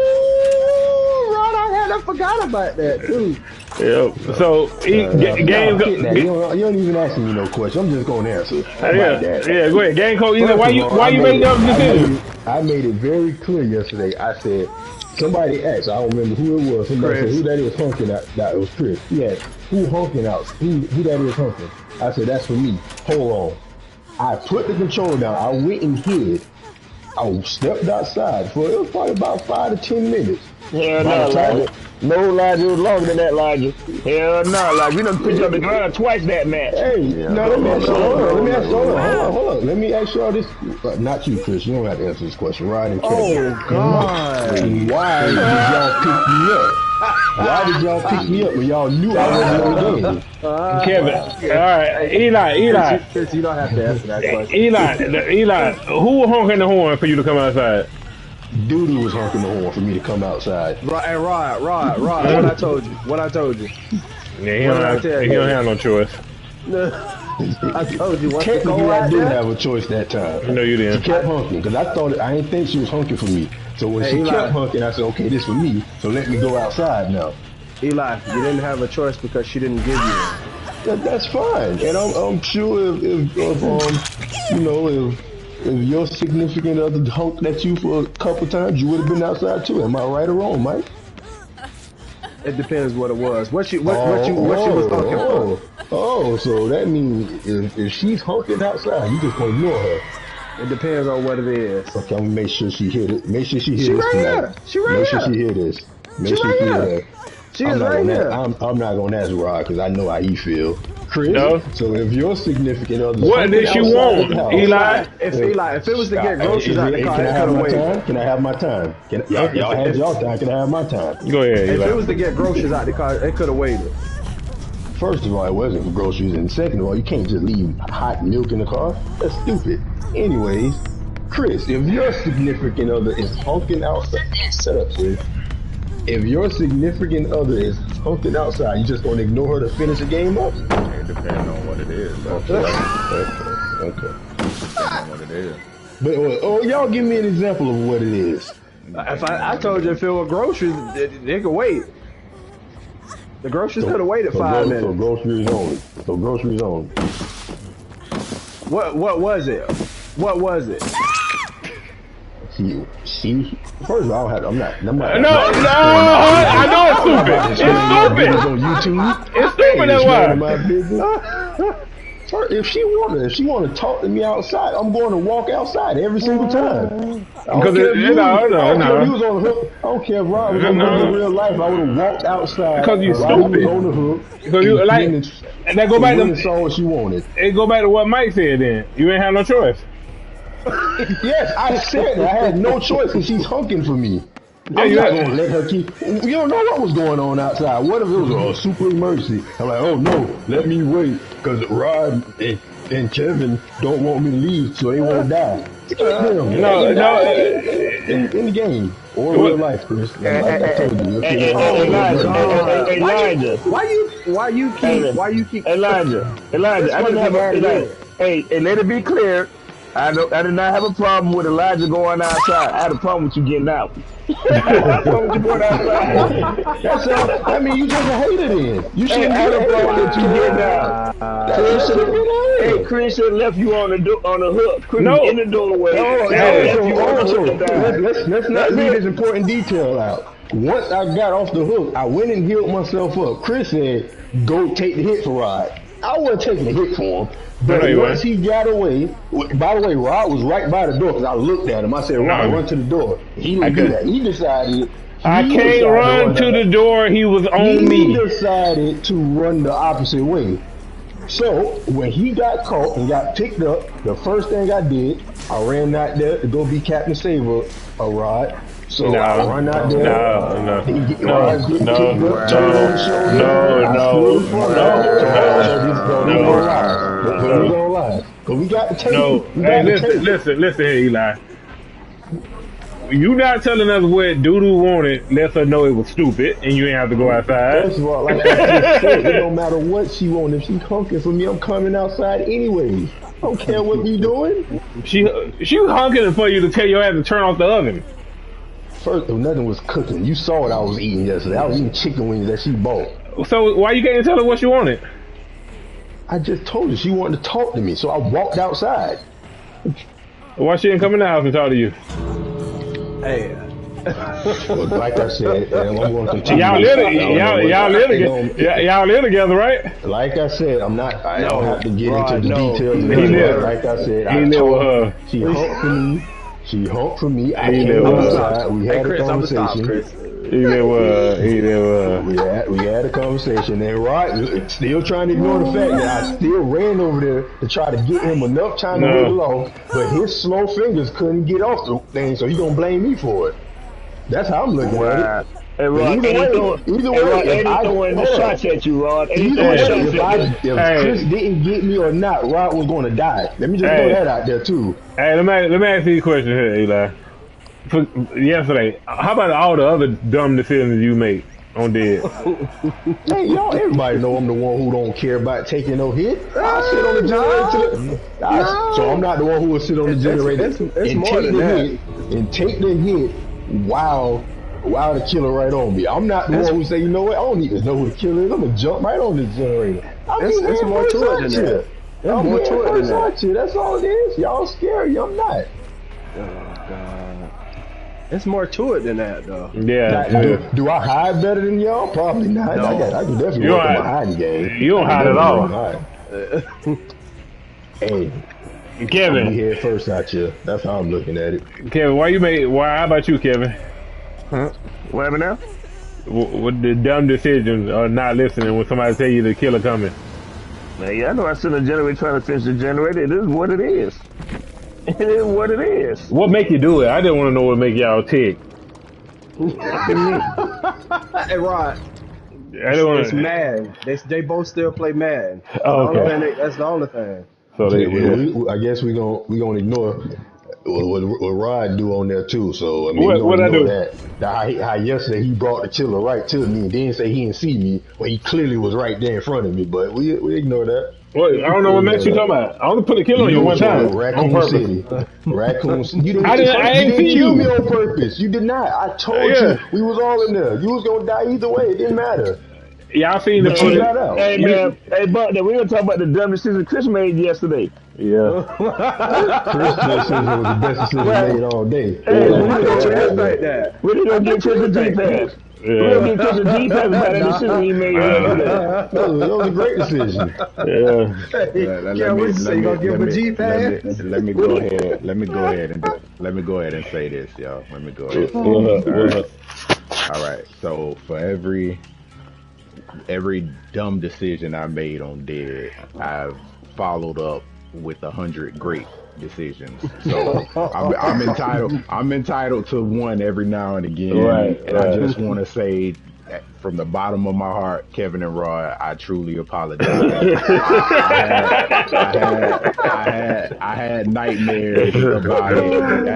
I forgot about that too. Yep. So, you don't even ask me no question. I'm just going to answer. Yeah, go ahead. Game code. Why you made that decision? I made it very clear yesterday. I said, somebody asked, I don't remember who it was. Somebody said, who that is honking out? That was Chris. Yeah, who honking out? Who that is honking? I said, that's for me. Hold on. I put the controller down. I went and hid. I stepped outside for it was probably about 5 to 10 minutes. Hell no, Elijah. No, Elijah, it was longer than that, Elijah. Hell no, Elijah. We done picked up the ground twice that match. Hey, let me ask y'all. Let me ask y'all this. Not you, Chris. You don't have to answer this question. Ryan and Kevin. Oh, God. Why did y'all pick me up? Why did y'all pick me up when y'all knew I wasn't on the game? Kevin. All right. Eli. Chris, you don't have to answer that question. Eli, who was honking the horn for you to come outside? Doodoo was honking the horn for me to come outside. Hey, Rod, what I told you. Yeah, he don't have no choice. I told you. Technically, I didn't have a choice that time. No, you didn't. She kept honking because I didn't think she was honking for me. So when she kept honking, I said, okay, this for me. So let me go outside now. Eli, you didn't have a choice because she didn't give you one. That's fine, and I'm sure if if your significant other honked at you for a couple times, you would have been outside too. Am I right or wrong, Mike? It depends what it was. What you was talking for? Oh, so that means if she's honking outside, you just gonna ignore her. It depends on what it is. Okay, I'm gonna make sure she hear it. Make sure she hear She this right tonight. here. She right Make sure here. she hear this. Make She sure right she hear here. that. She is right here. I'm not gonna ask Rod because I know how he feel. Chris, No. so if your significant other, What did she want, Eli? If it was to get groceries out the car, can I it have could have my waited. time? Can I have my time? Y'all had y'all time. Can I have my time? Go ahead, If Eli. it was to get groceries out the car, it could have waited. First of all, it wasn't for groceries, and second of all, you can't just leave hot milk in the car. That's stupid. Anyways, Chris, if your significant other is honking outside, shut up, Chris. If your significant other is honking outside, you just gonna ignore her to finish the game up? It depends on what it is. Okay. Depends on what it is. But y'all give me an example of what it is. If I told you if it were groceries, they could wait. The groceries could have waited 5 minutes. So groceries only. So groceries only. What was it? What was it? She. First of all, I'm not. No, I know it's stupid. It's stupid. On YouTube. It's stupid, that's why. My business. If she wanna talk to me outside, I'm going to walk outside every single time. Because I don't care if Rob was on the hook in real life. I would have walked outside. Because you Rob was stupid. on the hook. Because you like, and that go back to saw what she wanted. it. Go back to what Mike said. Then you ain't have no choice. Yes, I said that. I had no choice because she's hunking for me. I'm you not had- gonna let her keep. You don't know what was going on outside. What if it was a super emergency? I'm like, oh no, let me wait because Rod and Kevin don't want me to leave, so they won't die. No. In the game or real life, Chris. Like I told you. Elijah. Why you keep Elijah, I didn't have a, hey, and let it be clear, I did not have a problem with Elijah going outside. I had a problem with you getting out. I had a problem with you going outside. That's all. I mean, you just a hater then. You shouldn't I had a have problem with you getting out. Chris should have left you on the hook. Chris No. in the doorway. Let's not leave this important detail out. Once I got off the hook, I went and healed myself up. Chris said, go take the hit for Rod. I wasn't taking the hit for him. But No, you once he got away, by the way, Rod was right by the door because I looked at him. I said, Rod, run to the door. He didn't do that. He decided. I can't run to the door. He was on He me. decided to run the opposite way. So when he got caught and got picked up, the first thing I did, I ran out there to go be Captain Saver, a Rod. So I run out there. Cause we got to take. Hey, listen here, Eli. You not telling us what Doodoo wanted lets her know it was stupid and you ain't have to go outside. First of all, like I just said, it don't matter what she wants. If she honking for me, I'm coming outside anyways. I don't care what we doing. She honking for you to tell your ass to turn off the oven. First, nothing was cooking. You saw what I was eating yesterday. I was eating chicken wings that she bought. So why you can't tell her what she wanted? I just told her she wanted to talk to me, so I walked outside. Why she didn't come in the house and talk to you? Hey, Well, like I said, and I'm going to continue. Y'all live together, right? Like I said, I don't have to get into the details. He live. Like I said, He live with her. She humped for me. She humped for me. I He came live with her. outside. We had a conversation. He live with her. We had a conversation, and Rod still trying to ignore the fact that I still ran over there to try to get him enough time to wiggle off, but his slow fingers couldn't get off the thing, so he gonna blame me for it. That's how I'm looking at it. Hey, Rod, Either way, if I throwing the shots at you, Rod. if Chris didn't get me or not, Rod was going to die. Let me just throw that out there too. Hey, let me ask you a question here, Eli. For yesterday, how about all the other dumb decisions you made on dead? Hey, y'all, everybody know I'm the one who don't care about taking no hit. I sit on the generator. So I'm not the one who will sit on the generator and take the hit while the killer right on me. I'm not the one who say, you know what, I don't even know who the killer is. I'm gonna jump right on the generator. it's more to it than that. There's more to it than that. That's all it is. Y'all scary. I'm not. Oh God. There's more to it than that, though. Yeah. Do I hide better than y'all? Probably not. No. I can definitely work on my hiding game. You don't hide at all. Hey, Kevin. I'm head first out here. That's how I'm looking at it. Kevin, how about you, Kevin? Huh? What happened now? With the dumb decisions or not listening when somebody tell you the killer coming. Man, yeah, I know I sit in the generator trying to finish the generator. It is what it is. It is what it is. What make you do it? I didn't want to know what make y'all tick. Hey, Rod. It's Madden. They both still play Madden. Oh, okay. That's the only thing. So I guess we gonna ignore what Rod do on there too. So I mean, what I do? That how yesterday he brought the killer right to me and then say he didn't see me when he clearly was right there in front of me. But we ignore that. What? I don't know what match you talking about. I only put a kill on you one time. Raccoon City. Raccoon City. You I didn't kill me on purpose. You did not. I told you. We was all in there. You was going to die either way. It didn't matter. Y'all seen the footage? Hey, man. Hey, Buck, we were talking about the dumb decision Chris made yesterday. Yeah. Chris' decision was the best decision made all day. Hey, we didn't go get Chris a G-Pass. We didn't get Chris a G-Pass about that decision he made yesterday. That was a great decision. Let me go ahead and say this, y'all. Let me go ahead. All right. So for every dumb decision I made on Dead, I've followed up with 100 great decisions. So I'm entitled to one every now and again. Right, and I just want to say, from the bottom of my heart, Kevin and Rod, I truly apologize. I had nightmares about it.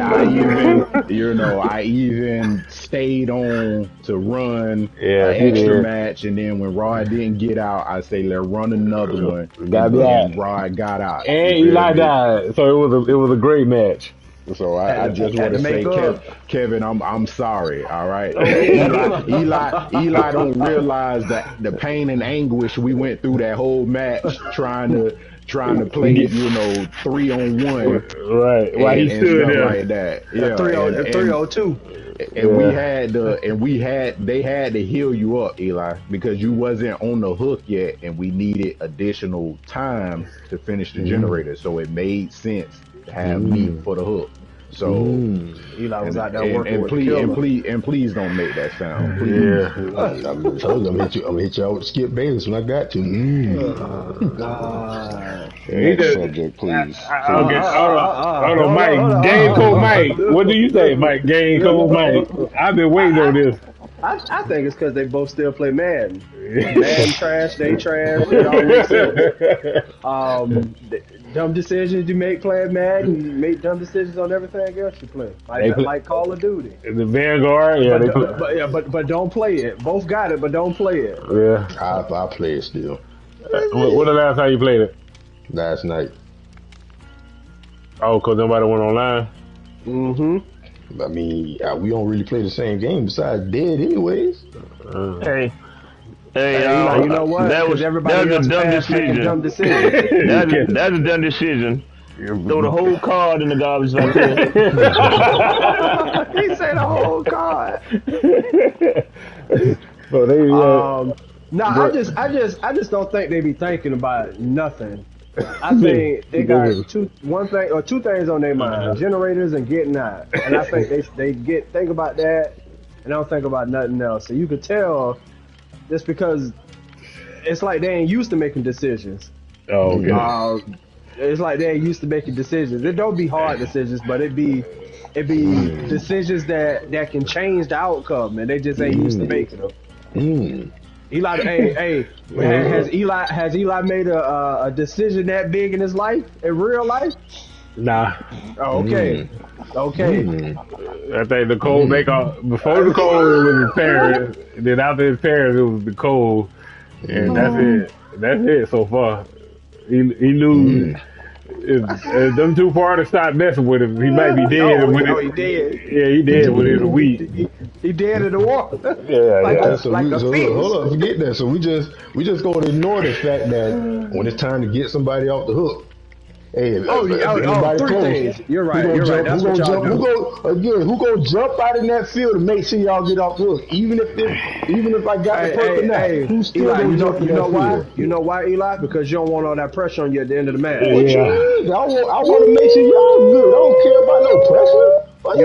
I even stayed on to run an extra match, and then when Rod didn't get out, I say let's run another one. And Rod got out, and Eli died. So it was a great match. So I just want to say, Kevin, I'm sorry. All right, Eli don't realize that the pain and anguish we went through that whole match trying to play, 3-on-1. Right. While he stood there like that. Yeah. 302. And they had to heal you up, Eli, because you wasn't on the hook yet, and we needed additional time to finish the generator. So it made sense to have me for the hook. So Eli was out there working with please don't make that sound. Please. Yeah, I'm gonna hit you out with Skip Bayless when I got to. Next subject, please. Okay, hold on, Mike. GameCode Mike. What do you say, Mike? GameCode Mike. I've been waiting on this. I think it's because they both still play Madden. Madden trash, they trash. It always dumb decisions you make playing Madden. You make dumb decisions on everything else you play. Like Call of Duty. The Vanguard, but don't play it. Both got it, but don't play it. Yeah, I play it still. When the last time you played it? Last night. Oh, because nobody went online? Mm-hmm. I mean, we don't really play the same game besides Dead anyways. Hey, you know what? That was a dumb decision. That's a dumb decision. Throw the whole card in the garbage like that. He said the whole card. So they, I just don't think they be thinking about nothing. I think they got two things on their mind: generators and getting out. And I think they think about that, and don't think about nothing else. So you could tell, just because it's like they ain't used to making decisions. Oh, okay. It's like they ain't used to making decisions. It don't be hard decisions, but it be decisions that can change the outcome, and they just ain't used to making them. Eli, has Eli made a decision that big in his life, in real life? Nah. Oh, okay. Okay. I think Nicole before Nicole it was his parents, then after his parents it was Nicole, and that's it so far. He knew If them too far to stop messing with him, he might be dead. He dead. Yeah, he dead within a week. He dead in the water. So hold on, forget that. So we just gonna ignore the fact that when it's time to get somebody off the hook. Hey, three things. You're right. That's what y'all do. Who gonna jump out in that field to make sure y'all get off the hook? Even if I got the perk or not, who's still Eli, gonna jump in that field? You know why, Eli? Because you don't want all that pressure on you at the end of the match. What you mean? I want to make sure y'all good. I don't care about no pressure. Cause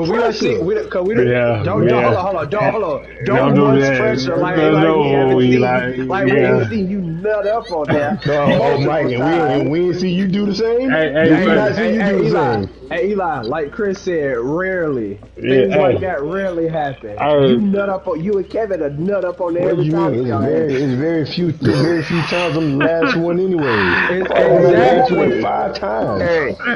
we don't see, hold on. Don't much pressure like we ain't seen you nut up on that. Mike, and we ain't see you do the same. Hey, Eli, like Chris said, rarely things like that rarely happen. You nut up on you and Kevin a nut up on there every time. It's very few times. I'm the last one anyway. Exactly. 5 times.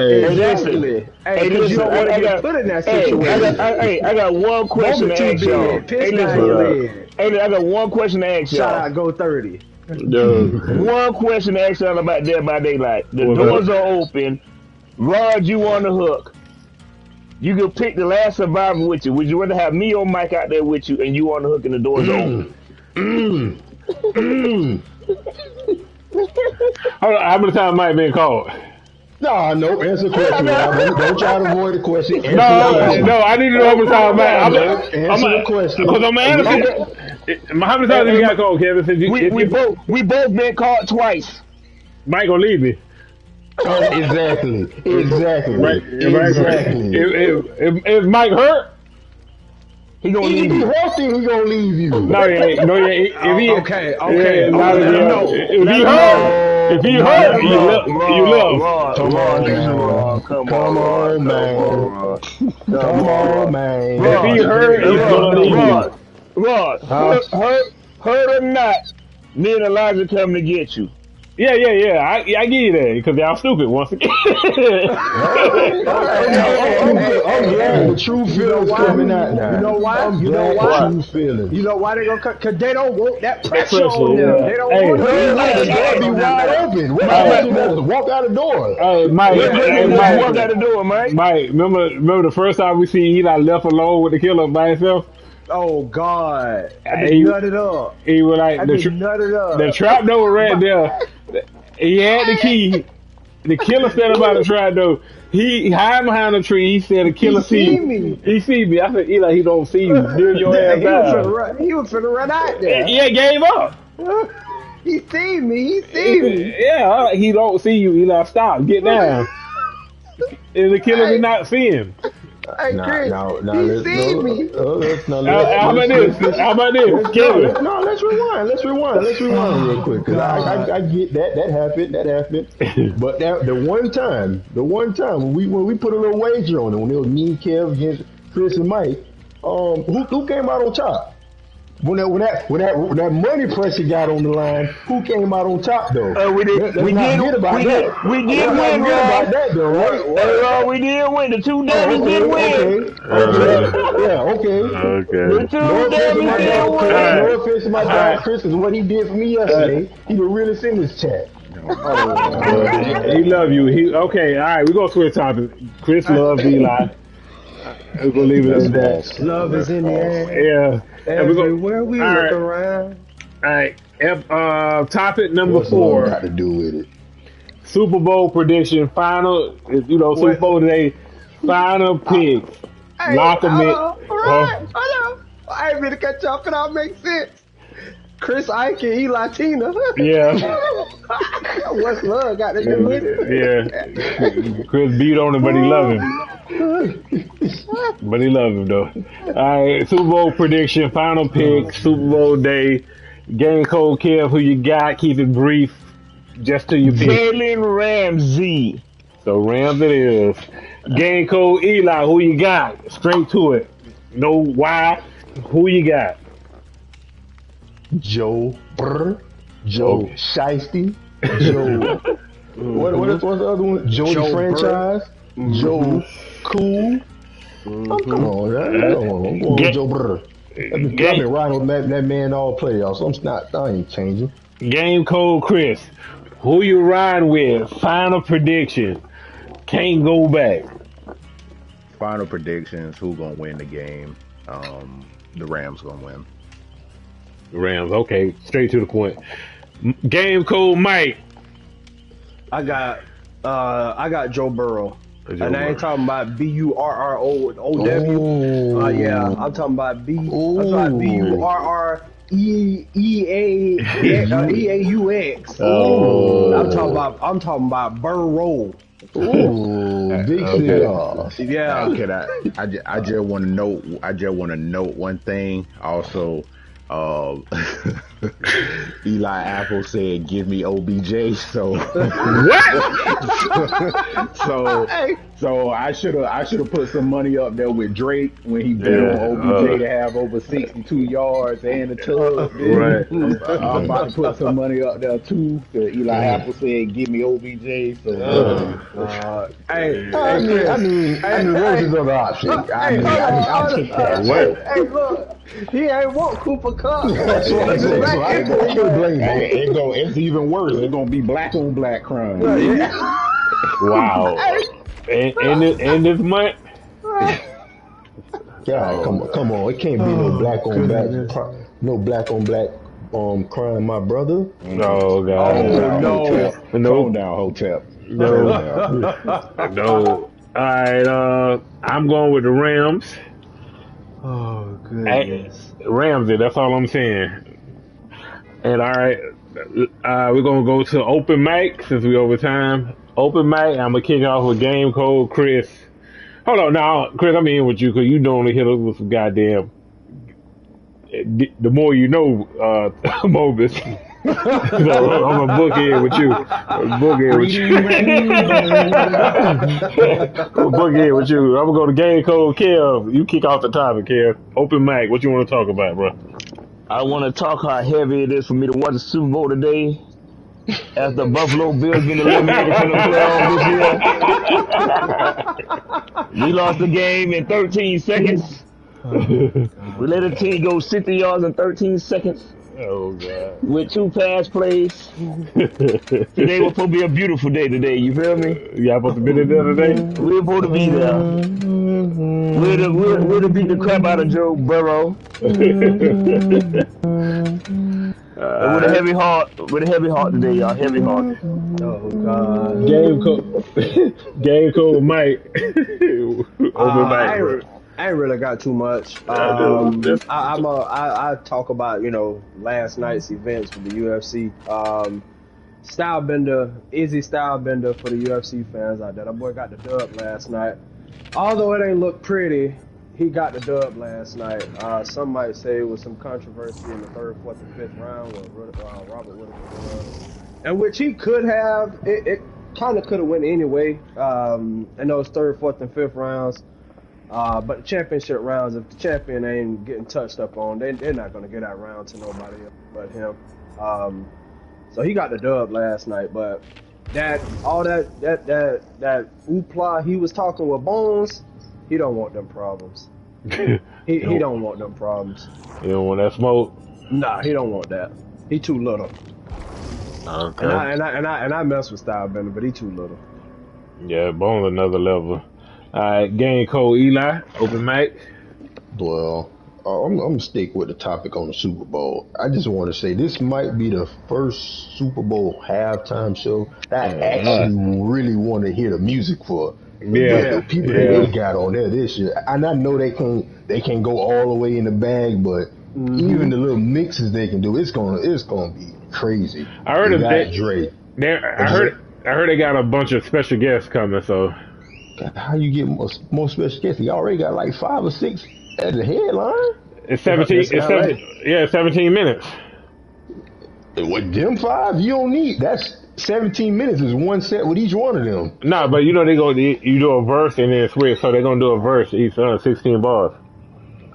Exactly. Hey, because you don't want to get put in that situation. I got one question to ask y'all. I got one question to ask y'all. Shout out Go 30. One question to ask y'all about Dead by Daylight. The doors are open. Rod, you on the hook. You can pick the last survivor with you. Would you rather have me or Mike out there with you and you on the hook and the doors are open? How many times Mike been called? No, answer the question. Don't try to avoid the question. No, I need to know how many times Mike. Answer the question. Because I'm asking. How many times have you got called, Kevin? We both been called twice. Mike gonna leave me. Exactly. Right. If Mike hurt, he gonna leave you. He gonna leave you. No, he ain't. If he okay. If he hurt, you love. Come on, man. If he hurt, he's gonna leave you. Rod, hurt or not, me and Elijah coming to get you. Yeah. I give you that because y'all stupid once again. I'm glad the true feelings coming out now. You know why? True feelings. You know why they gonna cut? Cause they don't want that pressure on them. They don't want the door be wide open. Walk out the door. Hey, Mike. Walk out the door, Mike. Mike, remember the first time we see Eli left alone with the killer by himself? Oh God! I just nutted up. He was like the trap door right there. He had the key. The killer standing by the trap door. He hide behind the tree. He said the killer see me. He see me. I said, Eli, he don't see you. Deal your ass down. He was finna run out there. Yeah, gave up. He see me. Yeah, he don't see you. Eli, stop. Get down. And the killer did not see him. Hey, Chris, he see me. How about this, Kevin? No, let's rewind real quick. Cause I get that happened. But the one time when we put a little wager on it, when it was me, Kev against Chris and Mike, who came out on top? When that money pressure got on the line, who came out on top though? We did win, right? We did win. The two Devils did win. Okay. The two Devils did win. No offense to my guy Chris, because what he did for me yesterday, he would really send his chat. He love you. Okay, all right, we're gonna switch topics. Chris loves Eli. We're gonna leave it at that. Love is in the air. Yeah. Everywhere we look around. All right. Topic number 4. Got to do with it. Super Bowl prediction. Final. Super Bowl today. Final pick. Lock them in. Hold on. I ain't mean to cut you off, but that makes sense. Chris Ike and Eli Tina. Yeah. What's love got to do with it? Yeah. Chris beat on him, but he love him. But he love him though. All right. Super Bowl prediction. Final pick. Super Bowl day. Game code Kev. Who you got? Keep it brief. Just till you pick. Jalen Ramsey. So Rams it is. Game code Eli. Who you got? Straight to it. No why. Who you got? Joe Shiesty, Joe. What's the other one? Joe the franchise. Joe Cool. Come on, man. I'm going with Joe Burr. I've been riding with that man all playoffs. I ain't changing. Game code Chris. Who you riding with? Final prediction. Can't go back. Final predictions. Who gonna win the game? The Rams gonna win. Rams. Okay, straight to the point. Game code Mike. I got Joe Burrow. Joe And I ain't talking about BURROW. Yeah, I'm talking about BURREAUX. I'm talking about Burrow. Ooh, big city. Yeah. I just want to note. I just want to note one thing. Also, Eli Apple said, "Give me OBJ." So so I should have put some money up there with Drake when he bet on OBJ to have over 62 yards and a tub. Right. I'm about to put some money up there too. So Eli Apple said, "Give me OBJ." So I mean, what's his other option? I'll take that. Hey, look, he ain't want Cooper Cup. So I can't blame him. It's even worse. It's gonna be black on black crime. Wow. And this month. God, come on! It can't be no black on black crime, my brother. Oh God. No. Calm down, Hotep. No. All right. I'm going with the Rams. Oh goodness. Ramsey. That's all I'm saying. And all right, we're gonna go to open mic since we over time. Open mic. I'm gonna kick off with game code Chris. Hold on, now Chris, I'm in with you because you normally hit us with some goddamn. The more you know, Mobus. So I'm gonna book in with you. I'm gonna book in with you. I'm gonna go to game code Kev. You kick off the topic, Kev. Open mic. What you want to talk about, bro? I want to talk how heavy it is for me to watch the Super Bowl today. After Buffalo Bills been eliminated from the playoffs this year. We lost the game in 13 seconds. We let a team go 60 yards in 13 seconds. Oh, God. With 2 pass plays. Today was supposed to be a beautiful day today, you feel me? Y'all supposed to be there the other day? We're supposed to be there. We'd have beat the crap out of Joe Burrow. With a heavy heart today, y'all. Heavy heart. Oh God. Game code Mike. Open mic. I ain't really got too much. I talk about last night's events for the UFC. Izzy Stylebender for the UFC fans out there. That boy got the dub last night. Although it ain't look pretty, he got the dub last night. Some might say it was some controversy in the 3rd, 4th, and 5th round where Robert Whittaker and which he could have. It kind of could have went anyway in those 3rd, 4th, and 5th rounds. But the championship rounds, if the champion ain't getting touched up on, they're not going to get that round to nobody else but him. So he got the dub last night, but that hoopla he was talking with Bones, he don't want them problems. He don't want them problems. You don't want that smoke? Nah, he don't want that. He too little. Okay. And I mess with Stylebender, but he too little. Yeah, Bones another level. All right, game code Eli. Open mic. Well, I'm gonna stick with the topic on the Super Bowl. I just want to say this might be the first Super Bowl halftime show I actually really want to hear the music for. Yeah, the people that they got on there this year, and I know they can't go all the way in the bag, but even the little mixes they can do, it's gonna be crazy. I heard Drake. I heard they got a bunch of special guests coming. So how you get more special guests? You already got like 5 or 6 at the headline. It's 17. It's 17 minutes. With them 5, you don't need. That's 17 minutes is one set with each one of them. Nah, but you do a verse and then switch, so they're gonna do a verse each 16 bars.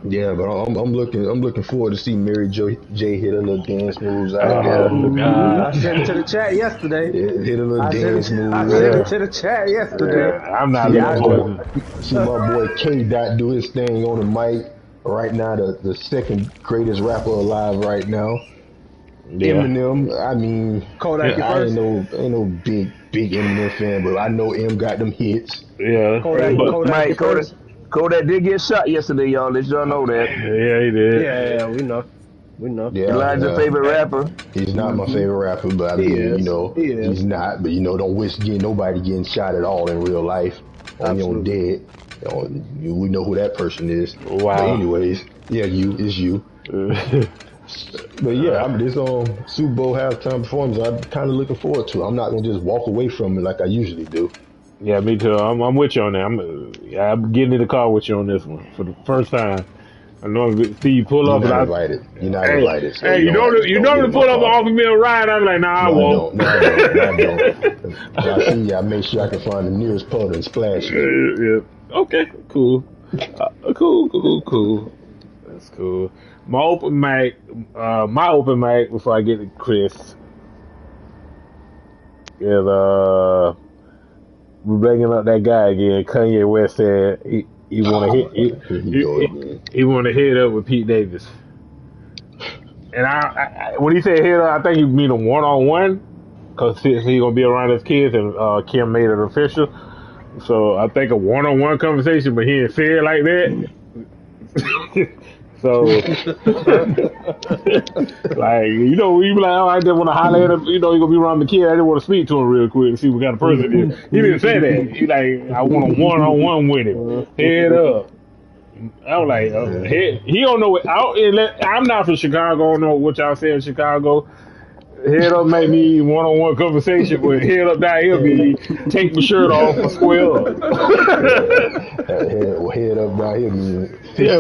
Yeah, but I'm looking forward to see Mary J hit a little dance moves out there. I sent it to the chat yesterday. Hit a little dance moves. I sent it to the chat yesterday. I'm not looking forward. See my boy K Dot do his thing on the mic right now. The second greatest rapper alive right now. Yeah. Eminem, I mean, Kodak I first. ain't no big Eminem fan, but I know M got them hits. Yeah. Kodak, But- Kodak Mike, hit first. Kodak did get shot yesterday, y'all. Let y'all know that. Yeah, he did. Yeah, we know. Yeah, Elijah's favorite rapper. He's not my favorite rapper, but I mean, is. you know, He is. he's not. But you know, don't wish nobody getting shot at all in real life. Only on Absolutely. dead. We know who that person is. Wow. But anyways, yeah, it's you. But yeah, this Super Bowl halftime performance, I'm kind of looking forward to. I'm not gonna just walk away from it like I usually do. Yeah, me too. I'm with you on that. I'm getting in the car with you on this one for the first time. I know Steve pull You're up and not I. invited. You're not Hey, invited. So hey, you know don't to get pull my up and car. offer me a ride. I'm like, nah, I won't. No, I don't. When I see you, I make sure I can find the nearest puddle and splash you. Yeah. Okay. Cool. Cool. That's cool. My open mic before I get to Chris is we're bringing up that guy again. Kanye West said he want to hit he want to hit up with Pete Davis. And I when he said hit up, I think he mean a one-on-one because he gonna be around his kids and Kim made it official. So I think a one-on-one conversation, but he didn't say it like that. So, like, you know, you be like, oh, I just want to holler at him. You know, you gonna be around the kid. I just want to speak to him real quick and see what kind of person he is. He didn't say that. He like, I want a one-on-one with him. Head up. I was like, he don't know what. I'm not from Chicago. I don't know what y'all say in Chicago. Head up make me one-on-one conversation, but head up down here be take my shirt off and square up. Head up down here, man. Yeah.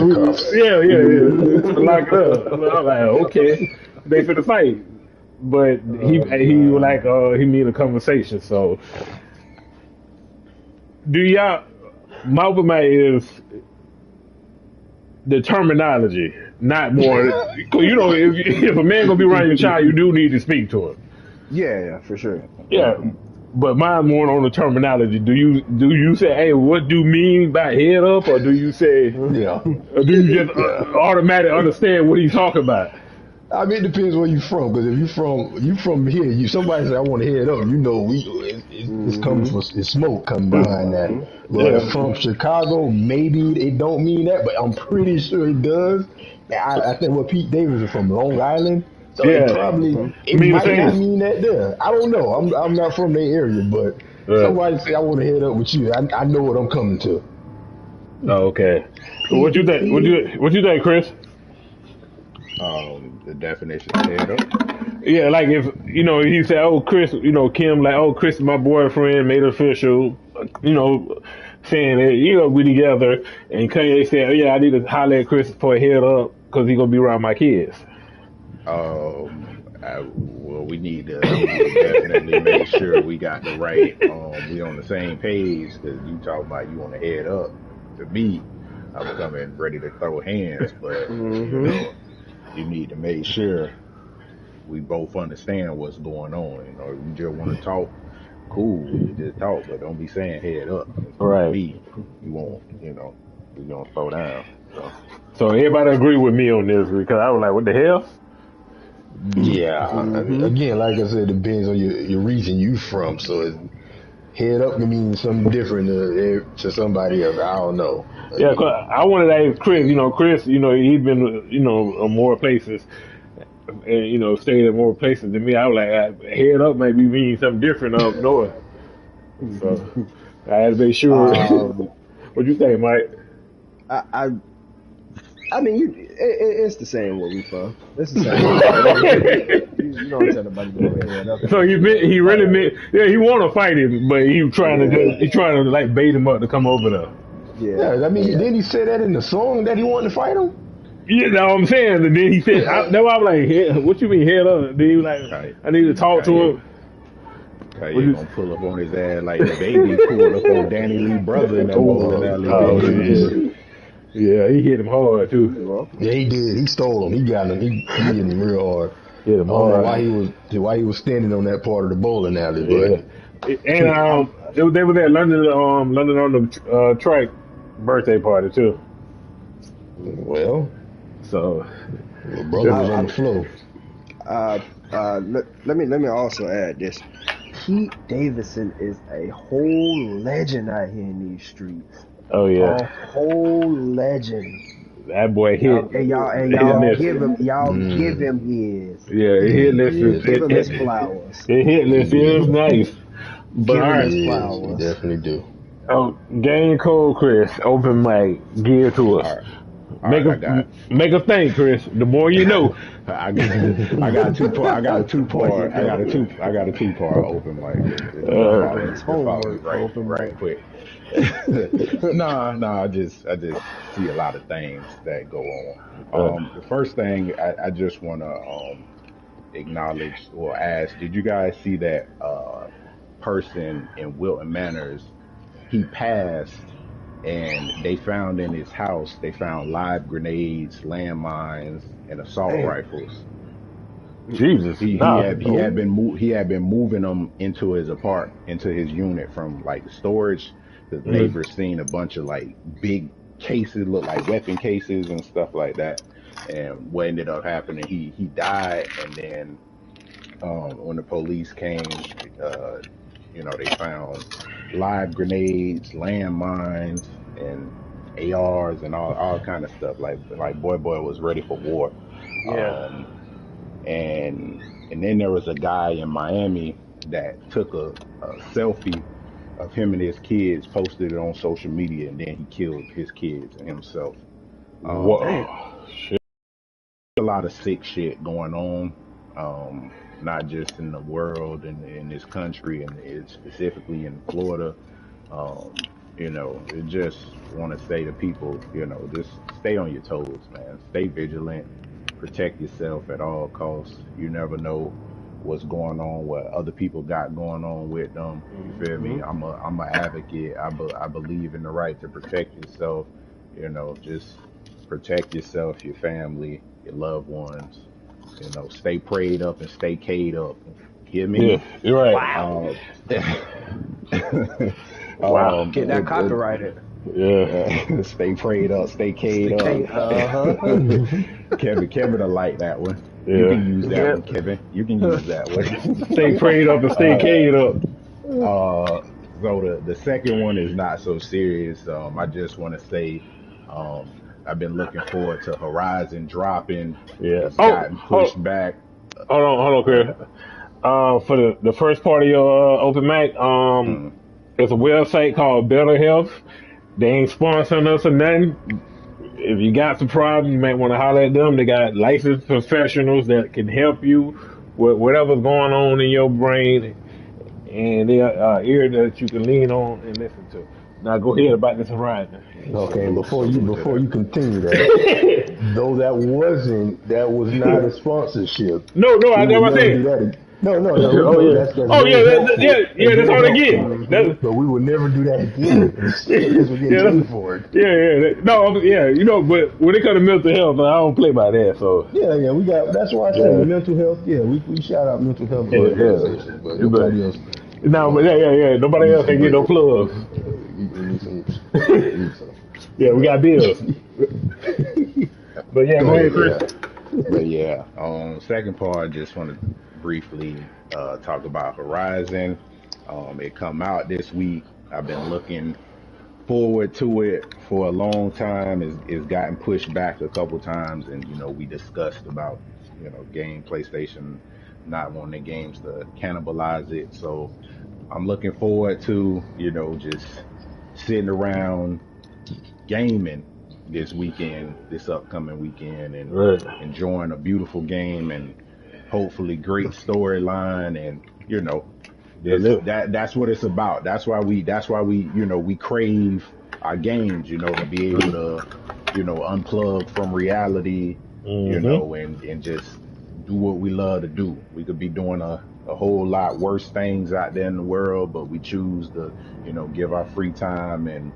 Lock it up. I'm like, okay, they finna fight, but he was like, he need a conversation. So, do y'all? My open mic is the terminology, not more. You know, if a man gonna be around your child, you do need to speak to him. Yeah, for sure. Yeah, but mine more on the terminology. Do you say, hey, what do you mean by head up, or do you say, Yeah. or do you just automatically understand what he's talking about? I mean, it depends where you from. Because if you from here, somebody say I want to head up. You know, it's coming from it's smoke coming behind that. But from Chicago, maybe it don't mean that, but I'm pretty sure it does. I think what Pete Davis is from Long Island, so it might not mean that there. I don't know. I'm not from their area, but somebody say I want to head up with you. I know what I'm coming to. Oh, okay. What you think? What you think, Chris? The definition of head up. Yeah, like if he said, "Oh, Chris," Kim, like, "Oh, Chris is my boyfriend," made it official, saying that we together, and Kanye said, "Oh, yeah, I need to holler at Chris for a head up because he's gonna be around my kids." Well, we need to definitely make sure we got the right. We on the same page because you talking about you want to head up. To me, I'm coming ready to throw hands, but you need to make sure we both understand what's going on. If you just want to talk, cool, you just talk, but don't be saying head up. Right. Me, you won't, you're gonna slow down. So everybody agree with me on this because I was like, what the hell? Yeah. I mean, again, like I said, it depends on your region you from. So head up can mean something different to somebody else. I don't know. Yeah, cause I wanted to ask Chris. Chris, he's been, on more places, and stayed in more places than me. I was like, head up maybe means something different up north. So I had to make sure. What you think, Mike? I mean, it's the same where we from. It's the same. You don't tell nobody to go head up. So he really meant, he want to fight him, but he trying to like bait him up to come over there. Yeah, I mean, didn't he say that in the song that he wanted to fight him? Yeah, that's what I'm saying. And then he said, that's why I'm like, what you mean head up? Then he was like, I need to talk to him. You gonna pull up on his ass like the baby pulled up on Danny Lee's brother in that bowling alley. Yeah, he hit him hard too. Yeah, he did. He stole him. He got him. He hit him real hard. Hit him I don't know hard. why he was standing on that part of the bowling alley, but and they was at London on the track birthday party too. Well, So the brother was on the floor. let me also add this. Pete Davidson is a whole legend out here in these streets. Oh yeah, A whole legend. that boy hit. Y'all give him his. Yeah, hit list is Give him his flowers. The hit list is nice. But Give all him right. his You flowers. definitely do. Oh, Game Code Chris, open mic, give to us. Make a thing, Chris. The more you know. I got a two part open mic. It's homework. Right quick. I just see a lot of things that go on. The first thing I just want to acknowledge or ask: did you guys see that person in Wilton Manors? He passed, and they found in his house live grenades, landmines, and assault rifles. Jesus, he had been moving them into his unit from like storage. The neighbors seen a bunch of like big cases, look like weapon cases and stuff like that. And what ended up happening, he died, and then when the police came, they found live grenades, landmines, and ARs and all kind of stuff. Like Boy was ready for war. Yeah. And then there was a guy in Miami that took a selfie of him and his kids, posted it on social media, and then he killed his kids and himself. Shit. A lot of sick shit going on, not just in the world and in this country, and it's specifically in Florida. It just want to say to people, just stay on your toes, man. Stay vigilant. Protect yourself at all costs. You never know what's going on, what other people got going on with them. You feel me? I'm a advocate. I believe in the right to protect yourself. Just protect yourself, your family, your loved ones. Stay prayed up and stay K'd up. Hear me? Yeah, you're right. Wow. Get that copyrighted. Yeah. Stay prayed up, stay K'd up. Kevin will like that one. Yeah. You can use that one, Kevin. You can use that one. Stay prayed up and stay K'd up. So the second one is not so serious. I just want to say, I've been looking forward to Horizon dropping. Yeah. It's gotten pushed back. Hold on, Chris. For the first part of your open mic, there's a website called Better Health. They ain't sponsoring us or nothing. If you got some problems, you might want to holler at them. They got licensed professionals that can help you with whatever's going on in your brain, and they are ear that you can lean on and listen to. Now go ahead about this Horizon. Okay, before you continue that, though that was not a sponsorship. No, I never said. No. Oh yeah. That's all they get. But we would never do that again. Because we get paid for it. But when it comes to mental health, I don't play by that. So yeah, we got. That's why I said mental health. Yeah, we shout out mental health organizations, but nobody else. No, but nobody else can get no plugs. Yeah, we got bills. But yeah, go ahead, Chris. But yeah, second part, I just want to briefly talk about Horizon. It come out this week. I've been looking forward to it for a long time. It's gotten pushed back a couple times, and we discussed about PlayStation not wanting the games to cannibalize it. So I'm looking forward to just sitting around gaming this upcoming weekend, and enjoying a beautiful game and hopefully great storyline, and that's what it's about. That's why we we crave our games, to be able to unplug from reality, and just do what we love to do. We could be doing a whole lot worse things out there in the world, but we choose to give our free time and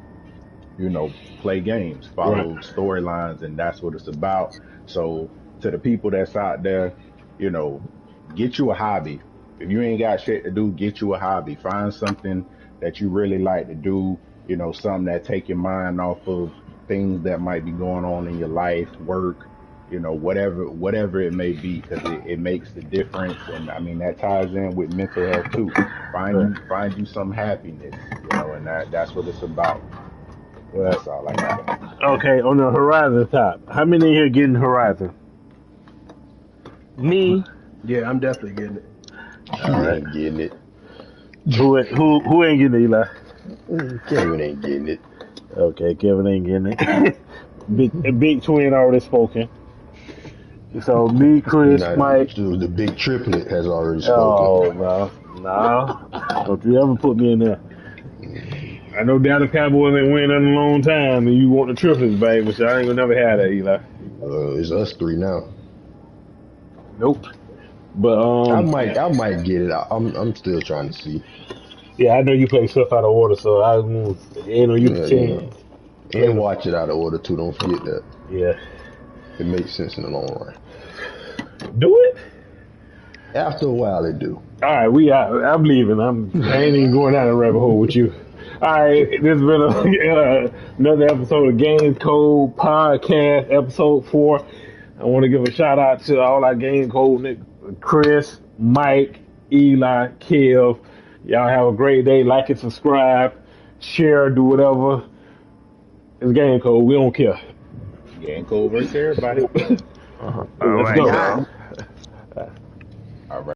play games, follow storylines, and that's what it's about. So to the people that's out there, get you a hobby. If you ain't got shit to do, get you a hobby. Find something that you really like to do, something that take your mind off of things that might be going on in your life, work, whatever it may be, because it makes the difference. And I mean, that ties in with mental health too. Find you some happiness, and that's what it's about. Well, that's all I got. Okay, on the Horizon top, how many here getting Horizon? Me, Yeah, I'm definitely getting it. I ain't getting it. Who ain't getting it, Eli? Kevin ain't getting it. Okay, Kevin ain't getting it. Big Twin already spoken. So me, Chris, Mike. The big triplet has already Oh spoken. no! Don't you ever put me in there. I know Dallas Cowboys ain't winning in a long time, and you want the triplets back, but I ain't gonna never have that, Eli. It's us three now. Nope. But I might get it. I'm still trying to see. yeah, I know you play stuff out of order, so I ain't on you chance. And watch it out of order too. Don't forget that. Yeah. It makes sense in the long run. Do it. After a while, it do. All right, we out. I'm leaving. I ain't even going down the rabbit hole with you. All right, this has been another episode of Game Code Podcast, episode 4. I want to give a shout out to all our Game Code, Chris, Mike, Eli, Kev. Y'all have a great day. Like and subscribe, share, do whatever. It's Game Code. We don't care. Game Code versus everybody. all Let's right, go. guys.